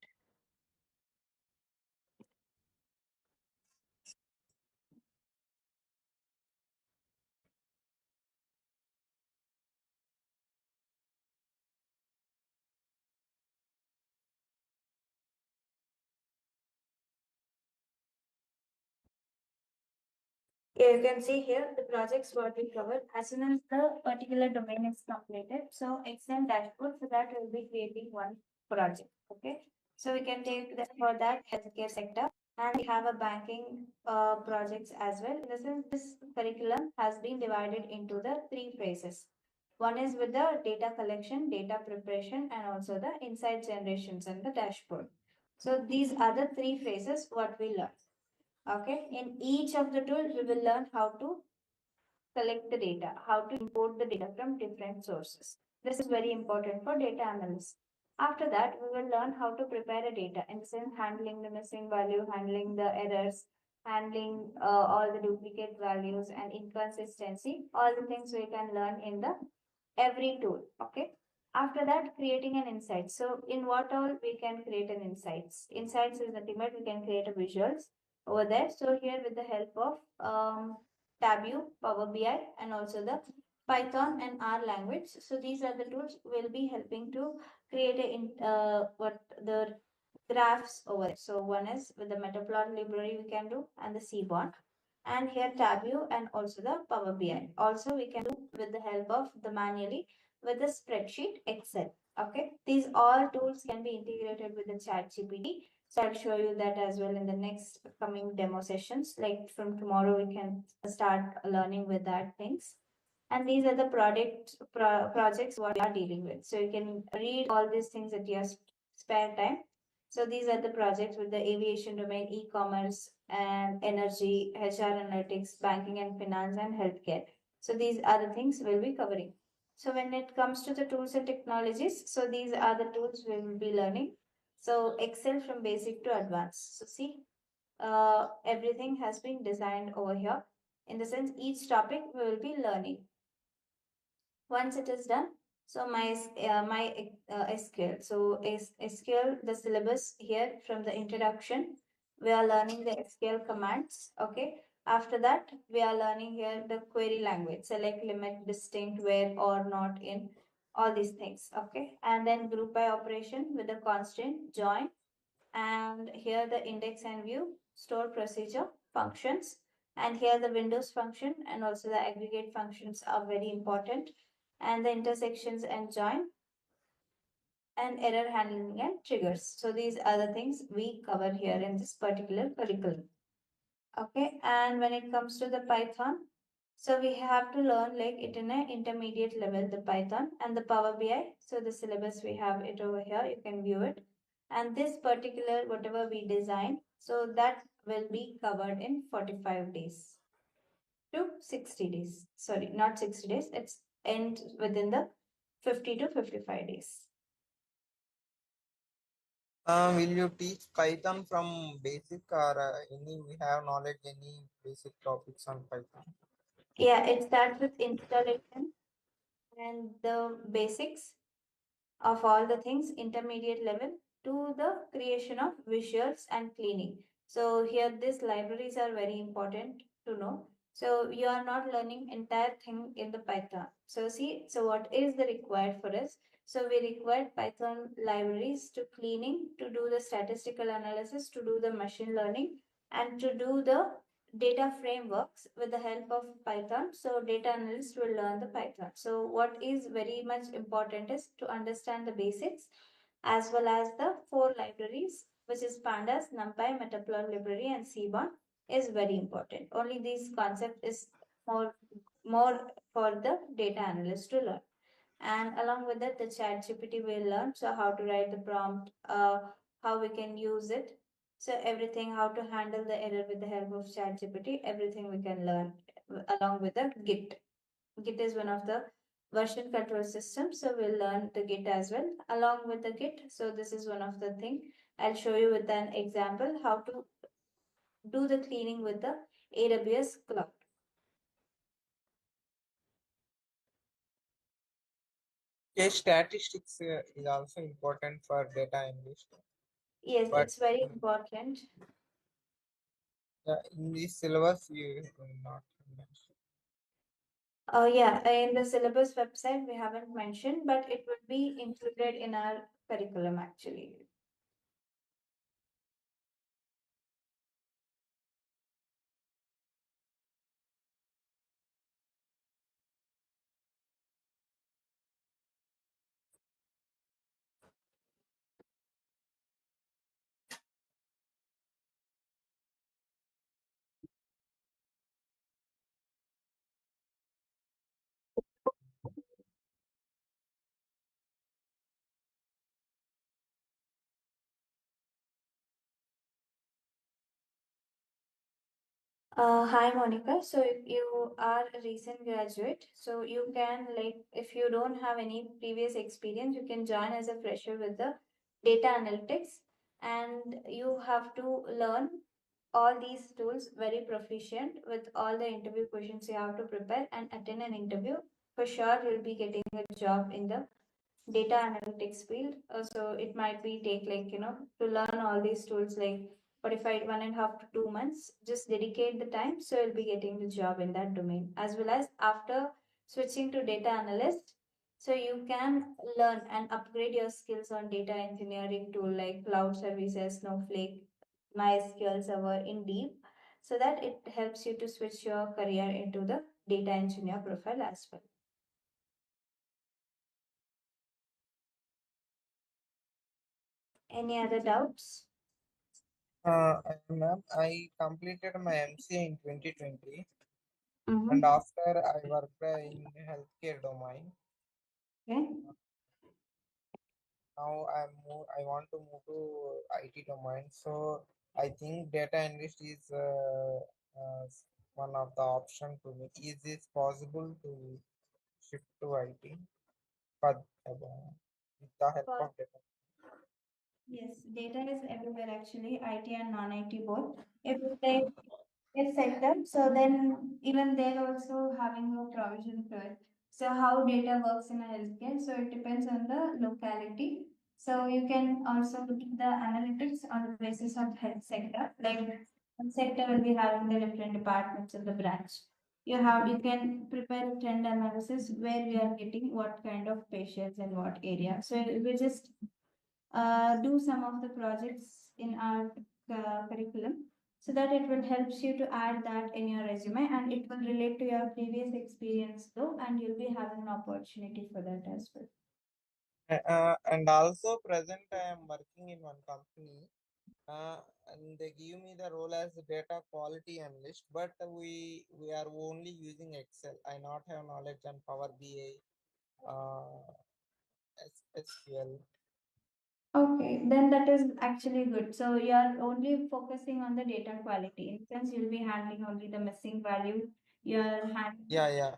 Yeah, you can see here the projects what we covered. As soon as the particular domain is completed, so Excel dashboard, for that we'll be creating one project. Okay, so we can take that for that healthcare sector, and we have a banking projects as well. In the sense, this curriculum has been divided into the three phases. One is with the data collection, data preparation, and also the insight generations and the dashboard. So these are the three phases what we learn. Okay, in each of the tools, we will learn how to collect the data, how to import the data from different sources. This is very important for data analysis. After that, we will learn how to prepare a data, in the sense handling the missing value, handling the errors, handling all the duplicate values and inconsistency. All the things we can learn in the every tool. Okay. After that, creating an insight. So in what all we can create an insights. Insights is nothing but we can create a visuals over there. So here with the help of Tableau, Power BI, and also the Python and R language. So these are the tools will be helping to create a what the graphs over there. So one is with the Metaplot library we can do, and the Seaborn, and here Tableau and also the Power BI. Also we can do with the help of the manually with the spreadsheet Excel. Okay, these all tools can be integrated with the chat GPT. So I'll show you that as well in the next coming demo sessions. Like from tomorrow we can start learning with that things. And these are the projects what we are dealing with. So you can read all these things at your spare time. So these are the projects with the aviation domain, e-commerce and energy, HR analytics, banking and finance, and healthcare. So these are the things we'll be covering. So when it comes to the tools and technologies, so these are the tools we will be learning. So Excel from basic to advanced. So see, everything has been designed over here. In the sense, each topic we will be learning. Once it is done, so my SQL. So SQL, the syllabus here from the introduction, we are learning the SQL commands. Okay. After that, we are learning here the query language, select, limit, distinct, where or not in, all these things. Okay. And then group by operation with the constant, join, and here the index and view, store procedure, functions, and here the Windows function and also the aggregate functions are very important, and the intersections and join, and error handling and triggers. So these are the things we cover here in this particular curriculum. Okay, and when it comes to the Python, so we have to learn like it in an intermediate level, the Python and the Power BI. So the syllabus we have it over here, you can view it. And this particular whatever we design, so that will be covered in 45 days to 60 days. Sorry, not 60 days, it's end within the 50 to 55 days. Will you teach Python from basic or any we have knowledge any basic topics on Python? Yeah, it starts with installation and the basics of all the things, intermediate level to the creation of visuals and cleaning. So here these libraries are very important to know. So you are not learning entire thing in the Python. So see, so what is the required for us? So we require Python libraries to cleaning, to do the statistical analysis, to do the machine learning, and to do the data frameworks with the help of Python. So data analysts will learn the Python. So what is very much important is to understand the basics as well as the four libraries, which is pandas, numpy, matplotlib, and seaborn, is very important. Only this concept is more for the data analyst to learn. And along with that, the chat GPT will learn. So how to write the prompt, how we can use it. So everything, how to handle the error with the help of chat GPT, everything we can learn along with the Git. Git is one of the version control systems. So we'll learn the Git as well along with the Git. So this is one of the thing. I'll show you with an example how to do the cleaning with the AWS cloud. Case statistics is also important for data analyst, Yes, but it's very important. in the syllabus you will not mention. Oh yeah, in the syllabus website we haven't mentioned, but it would be included in our curriculum actually. Hi Monica. So if you are a recent graduate, so you can like if you don't have any previous experience, you can join as a fresher with the data analytics, and you have to learn all these tools very proficient with all the interview questions you have to prepare and attend an interview. For sure, you'll be getting a job in the data analytics field. So it might be take like, to learn all these tools like 45, 1.5 to 2 months. Just dedicate the time. So you'll be getting the job in that domain as well as after switching to data analyst. So you can learn and upgrade your skills on data engineering tool like cloud services, Snowflake, MySQL Server in deep so that it helps you to switch your career into the data engineer profile as well. Any other doubts? Ma'am, I completed my MCA in 2020, and Mm-hmm. after I worked in healthcare domain. Okay. Now I want to move to IT domain. So I think data analyst is one of the option to me. Is it possible to shift to IT for with the help For of data? yes, data is everywhere actually, IT and non-IT both. If they get set up, so then even they're also having a provision for it. So how data works in a healthcare, so it depends on the locality. So you can also do the analytics on the basis of health sector. Like one sector will be having the different departments in the branch. You can prepare a trend analysis where we are getting what kind of patients in what area. So we just do some of the projects in our curriculum so that it will helps you to add that in your resume and it will relate to your previous experience though and you'll be having an opportunity for that as well. And also present I am working in one company. And they give me the role as a data quality analyst, but we are only using Excel. I not have knowledge on Power BI, SQL. Okay, then that is actually good. So you are only focusing on the data quality. In sense, you'll be handling only the missing value. You're handling Yeah, yeah,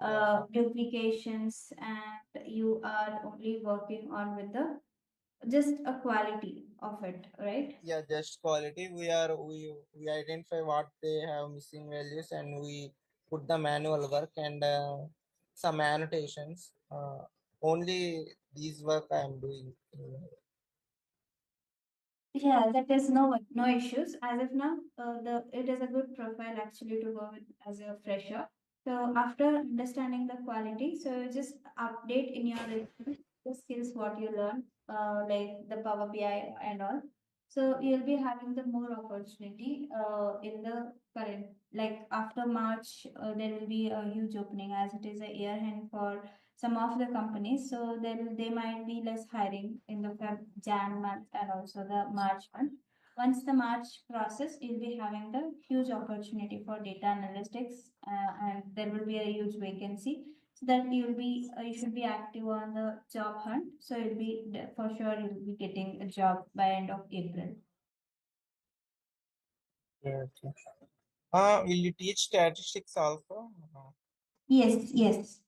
yeah. duplications, and you are only working on with the just a quality of it, right? Yeah, just quality. We identify what they have missing values, and we put the manual work and some annotations. Only these work I am doing. Yeah, that is no issues. As of now, it is a good profile actually to go with as a fresher. So after understanding the quality, so just update in your resume the skills what you learn, like the Power BI and all. So you'll be having the more opportunity in the current, like after March, there will be a huge opening as it is a year end for some of the companies. So then they might be less hiring in the Jan month and also the March month. Once the March process, you'll be having the huge opportunity for data analytics, and there will be a huge vacancy. So that you should be active on the job hunt. So for sure you'll be getting a job by end of April. Okay. Will you teach statistics also? Yes, yes.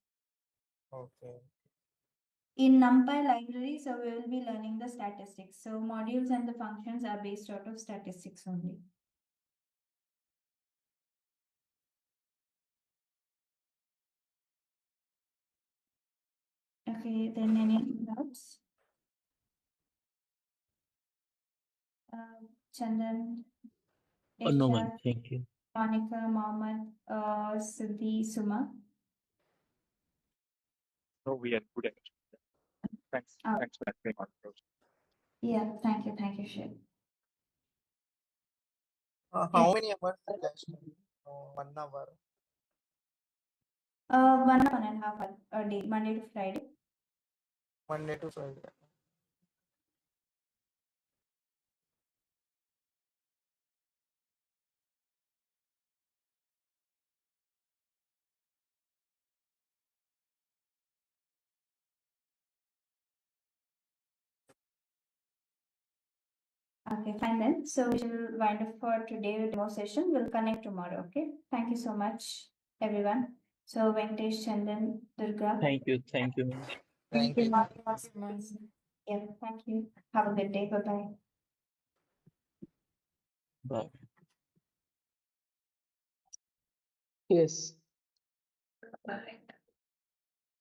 Okay. In NumPy library, so we will be learning the statistics. So modules and the functions are based out of statistics only. Okay, then any doubts? Chandan, No, ma'am. Isha, Thank you. Monica, Mohammed, Siddhi, Suma. No, we are good at it. Thanks. Oh, Thanks for that. yeah, thank you, Shiv. How many hours the class? 1 hour. 1.5 hour a day, Monday to Friday. Monday to Friday. Okay, fine then. So we will wind up for today demo session. We'll connect tomorrow. Okay. Thank you so much, everyone. So Venkatesh, Chandan, Durga. Thank you. Thank you, ma'am. Thank you. Yeah, thank you. Have a good day. Bye bye. Bye. Yes. Perfect.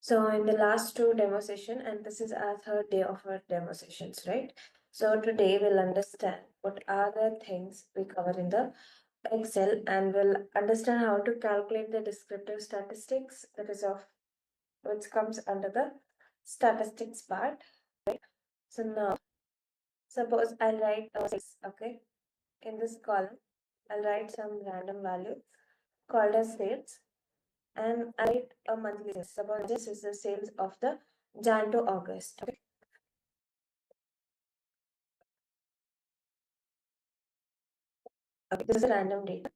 So in the last two demo session, and this is our third day of our demo sessions, right? So today we'll understand what are the things we cover in the Excel, and we'll understand how to calculate the descriptive statistics that is of which comes under the statistics part. So now suppose I write okay, in this column I'll write some random value called as sales, and I write a monthly sales. Suppose this is the sales of the Jan to August. Okay. Okay, this is a random data.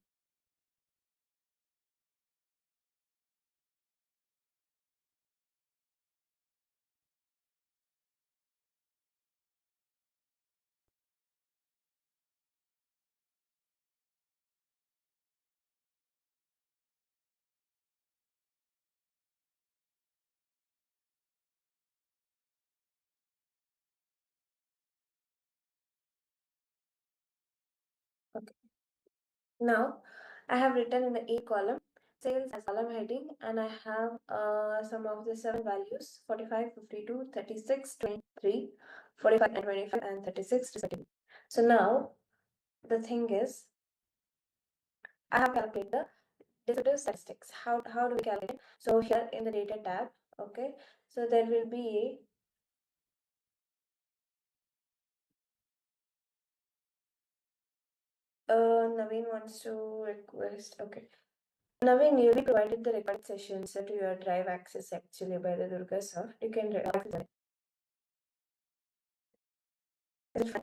Okay. Now I have written in the A column sales as column heading, and I have some of the 7 values 45, 52, 36, 23, 45, and 25, and 36 respectively. So now the thing is, I have calculated the descriptive statistics. How do we calculate? So here in the data tab, okay, so there will be Naveen wants to request. Okay, Naveen, you'll be provided the recorded sessions to your drive access actually by the Durga soft. You can access it. Is it fine?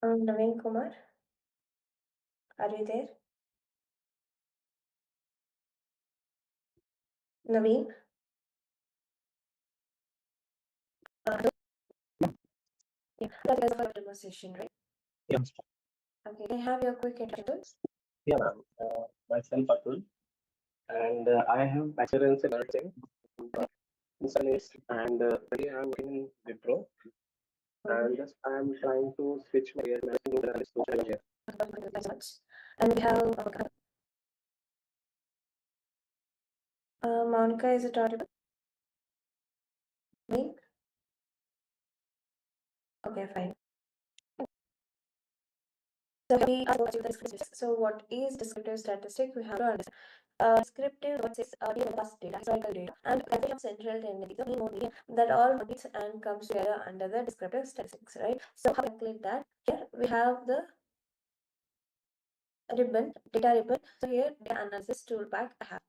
Naveen Kumar, are you there? Naveen? Hello? Yeah, that is for demo session, right? Yeah. Okay, can I have your quick introduction? Yeah, ma'am. Myself Atul, and I have experience in nursing, installation, and currently I'm in Wipro, and just I'm trying to switch my career to the social care. Thank you very much. And we have Monica, is it audible? Mean? Okay, fine. So we are going to the descriptive. So what is descriptive statistic? We have to understand. Descriptive what is deal with past data, historical data, and calculation of central tendencies, the mean, mode, median, that all meets and comes together under the descriptive statistics, right? So how to calculate that? Here we have the ribbon, data ribbon. So here data analysis toolpack I have.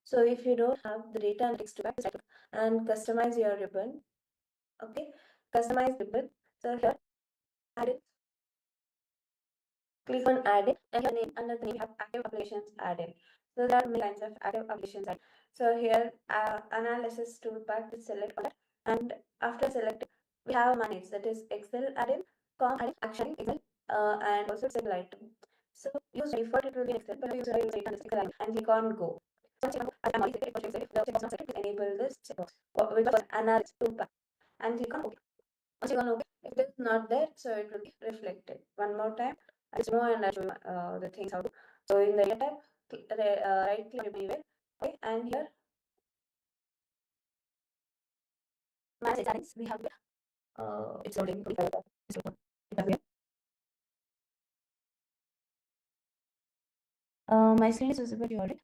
So if you don't have the data analytics toolpack, and customize your ribbon. Okay, customize ribbon. So here add it. Click on add it, and your name under the name you have active applications added. So there are many kinds of active applications added. So here analysis toolpack is select on that, and after selecting we have manage, that is Excel add-in, com add-in, action Excel, and also Excel item. So use default it will be Excel, but use Excel add-in and click on go. Once you have the checkbox not set, enable this checkbox with the analysis toolpack and click on OK. Once you click on OK, if it is not there, so it will be reflected. One more time. I just know and I show you the things how to. So in the data tab, right click everywhere. Okay, and here manage settings. We have it's loading. My screen is visible already.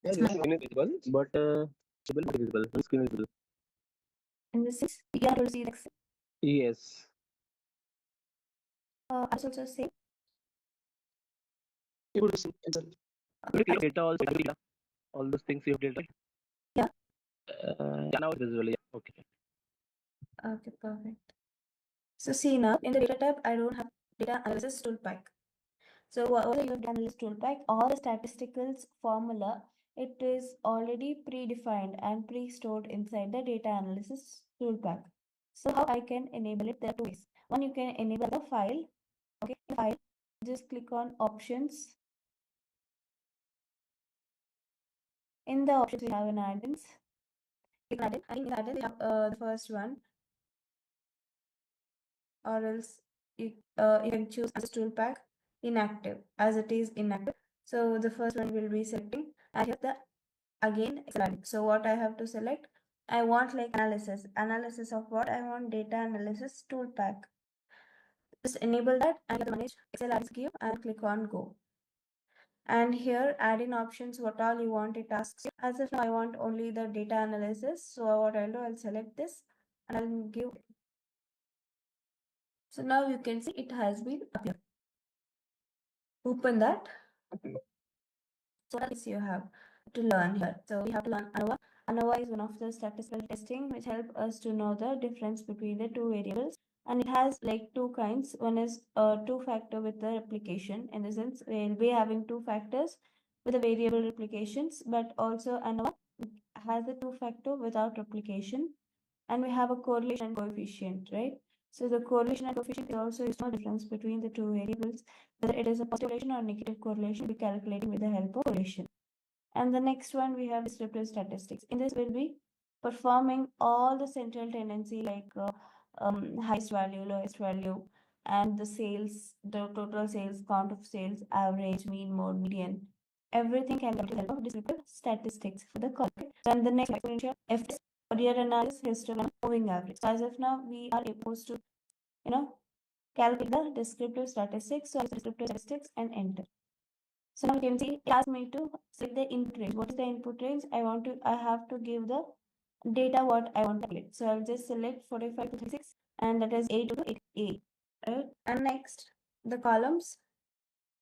Yeah, this screen is visible, but visible not visible. The screen is visible. And this is you are able to see the Yes. also same. You could see data also. Data, all those things you have data. Yeah. Yeah, now it's visible. Yeah. Okay. Okay, perfect. So see now in the data tab, I don't have data analysis toolpack. So what was the data analysis toolpack? All the statistical formula, it is already predefined and pre-stored inside the data analysis toolpack. So how I can enable it? There are two ways. One, you can enable the file. Okay, file. Just click on options. In the options, we have an add-ins. Click on add-in. In add-in, we have the first one, or else you can choose as toolpack inactive, as it is inactive. So the first one will be selecting, and here the again select. So what I have to select, I want like analysis of what I want, data analysis toolpack. Just enable that and manage Excel as give and click on go. And here add in options, what all you want, it asks you. As of now I want only the data analysis, so what I'll do, I'll select this and I'll give. So now you can see it has been appeared. Open that. So what else you have to learn here? So we have to learn ANOVA. ANOVA is one of the statistical testing which help us to know the difference between the two variables, and it has like two kinds. One is two-factor with the replication. In the sense, we'll be having two factors with the variable replications, but also ANOVA has a two-factor without replication, and we have a correlation coefficient, right? So the correlation coefficient is also is no difference between the two variables, whether it is a positive correlation or negative correlation, we calculating with the help of correlation. And the next one we have descriptive statistics. In this, we'll be performing all the central tendency like highest value, lowest value, and the sales, the total sales, count of sales, average, mean, mode, median. Everything can be with the help of descriptive statistics for the correct. And the next exponential F is Fourier analysis, histogram, moving average. So as of now, we are supposed to, calculate the descriptive statistics. So descriptive statistics and enter. So now you can see it asks me to select the input range. What is the input range? I have to give the data what I want to calculate. So I'll just select 45 to 36, and that is A to 8A. Right? And next, the columns.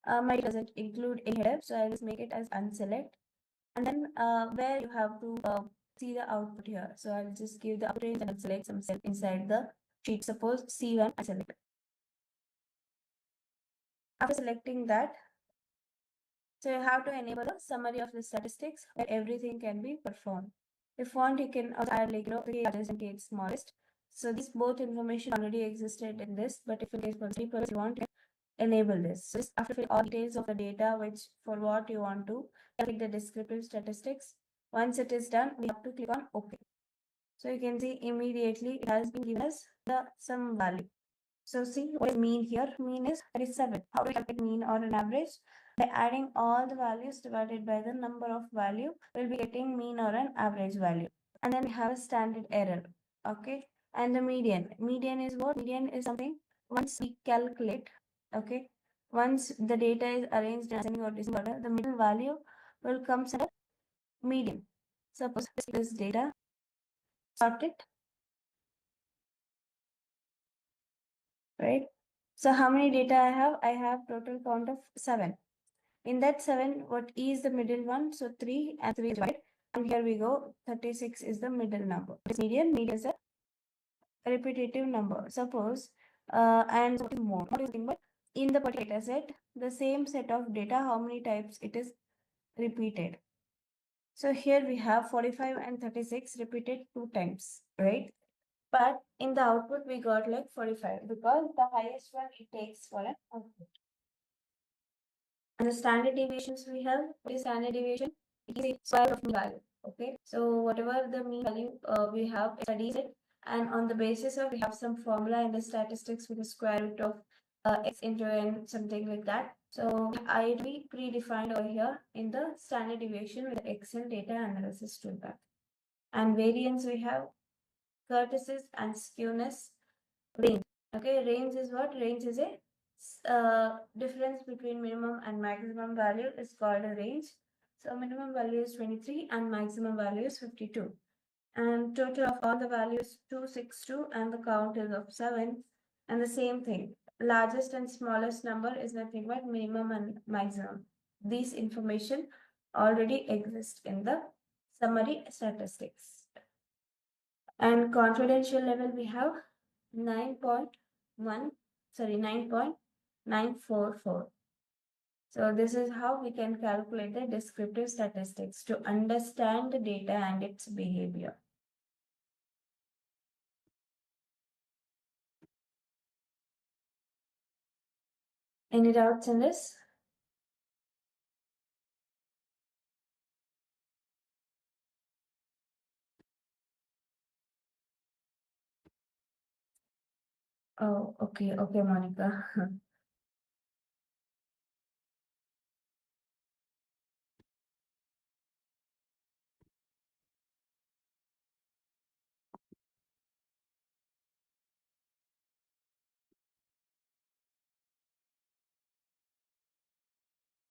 My doesn't include a header, so I'll just make it as unselect. And then where you have to see the output here. So I'll just give the output range and I'll select some cell inside the sheet. Suppose C1 I select. After selecting that, so you have to enable the summary of the statistics where everything can be performed. If want, you can also add like the largest and K smallest. So this both information already existed in this, but if in case for people you want to enable this. So just after filling all details of the data, which for what you want to calculate the descriptive statistics. Once it is done, we have to click on OK. So you can see immediately it has been given us the some value. So see what is mean here? Mean is 37. How do we calculate mean or an average? By adding all the values divided by the number of value, we'll be getting mean or an average value. and then we have a standard error. Okay, and the median. Median is what? Median is something once we calculate. Okay, once the data is arranged in ascending or descending order, the middle value will come under median. Suppose this data sorted, right? So how many data I have? I have total count of 7. In that 7, what is the middle one? So 3 and 3 is divided. And here we go. 36 is the middle number. This median is a repetitive number. Suppose, and what is more? What is nothing but in the particular data set, the same set of data, how many times it is repeated. So here we have 45 and 36 repeated 2 times, right? But in the output, we got like 45 because the highest one it takes for an output. And the standard deviations we have, what is standard deviation? It is a square root of mean value. Okay, so whatever the mean value we have, it studies it, and on the basis of we have some formula in the statistics with the square root of x into n, something like that. So I we predefined over here in the standard deviation with the Excel data analysis toolbar. And variance we have curtices and skewness, range. Okay, range is what? Range is a difference between minimum and maximum value is called a range. So minimum value is 23 and maximum value is 52. And total of all the values 262 and the count is of 7. And the same thing, largest and smallest number is nothing but minimum and maximum. These information already exist in the summary statistics. And confidential level we have 9.944. So this is how we can calculate the descriptive statistics to understand the data and its behavior. Any doubts in this? Oh, okay, Monica.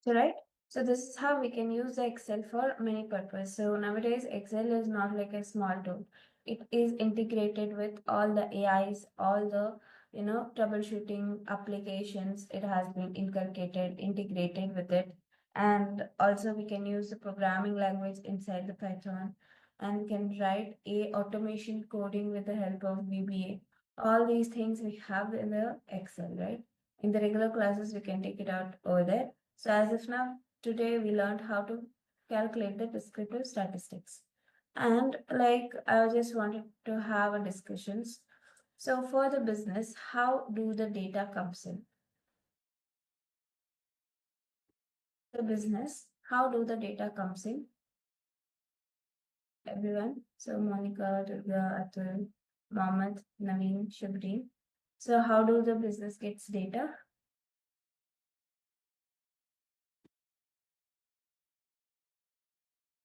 So right, so this is how we can use the Excel for many purposes. So nowadays Excel is not like a small tool. It is integrated with all the AIs, all the troubleshooting applications. It has been integrated with it. And also we can use the programming language inside the Python and can write a automation coding with the help of VBA. All these things we have in the Excel, right? In the regular classes, we can take it out over there. So as of now, today we learned how to calculate the descriptive statistics. And like I just wanted to have a discussions. So for the business, how do the data comes in? The business, how do the data comes in? Everyone. So Monica, Durga, Atul, Mohammed, Naveen, Shubri. So how do the business gets data?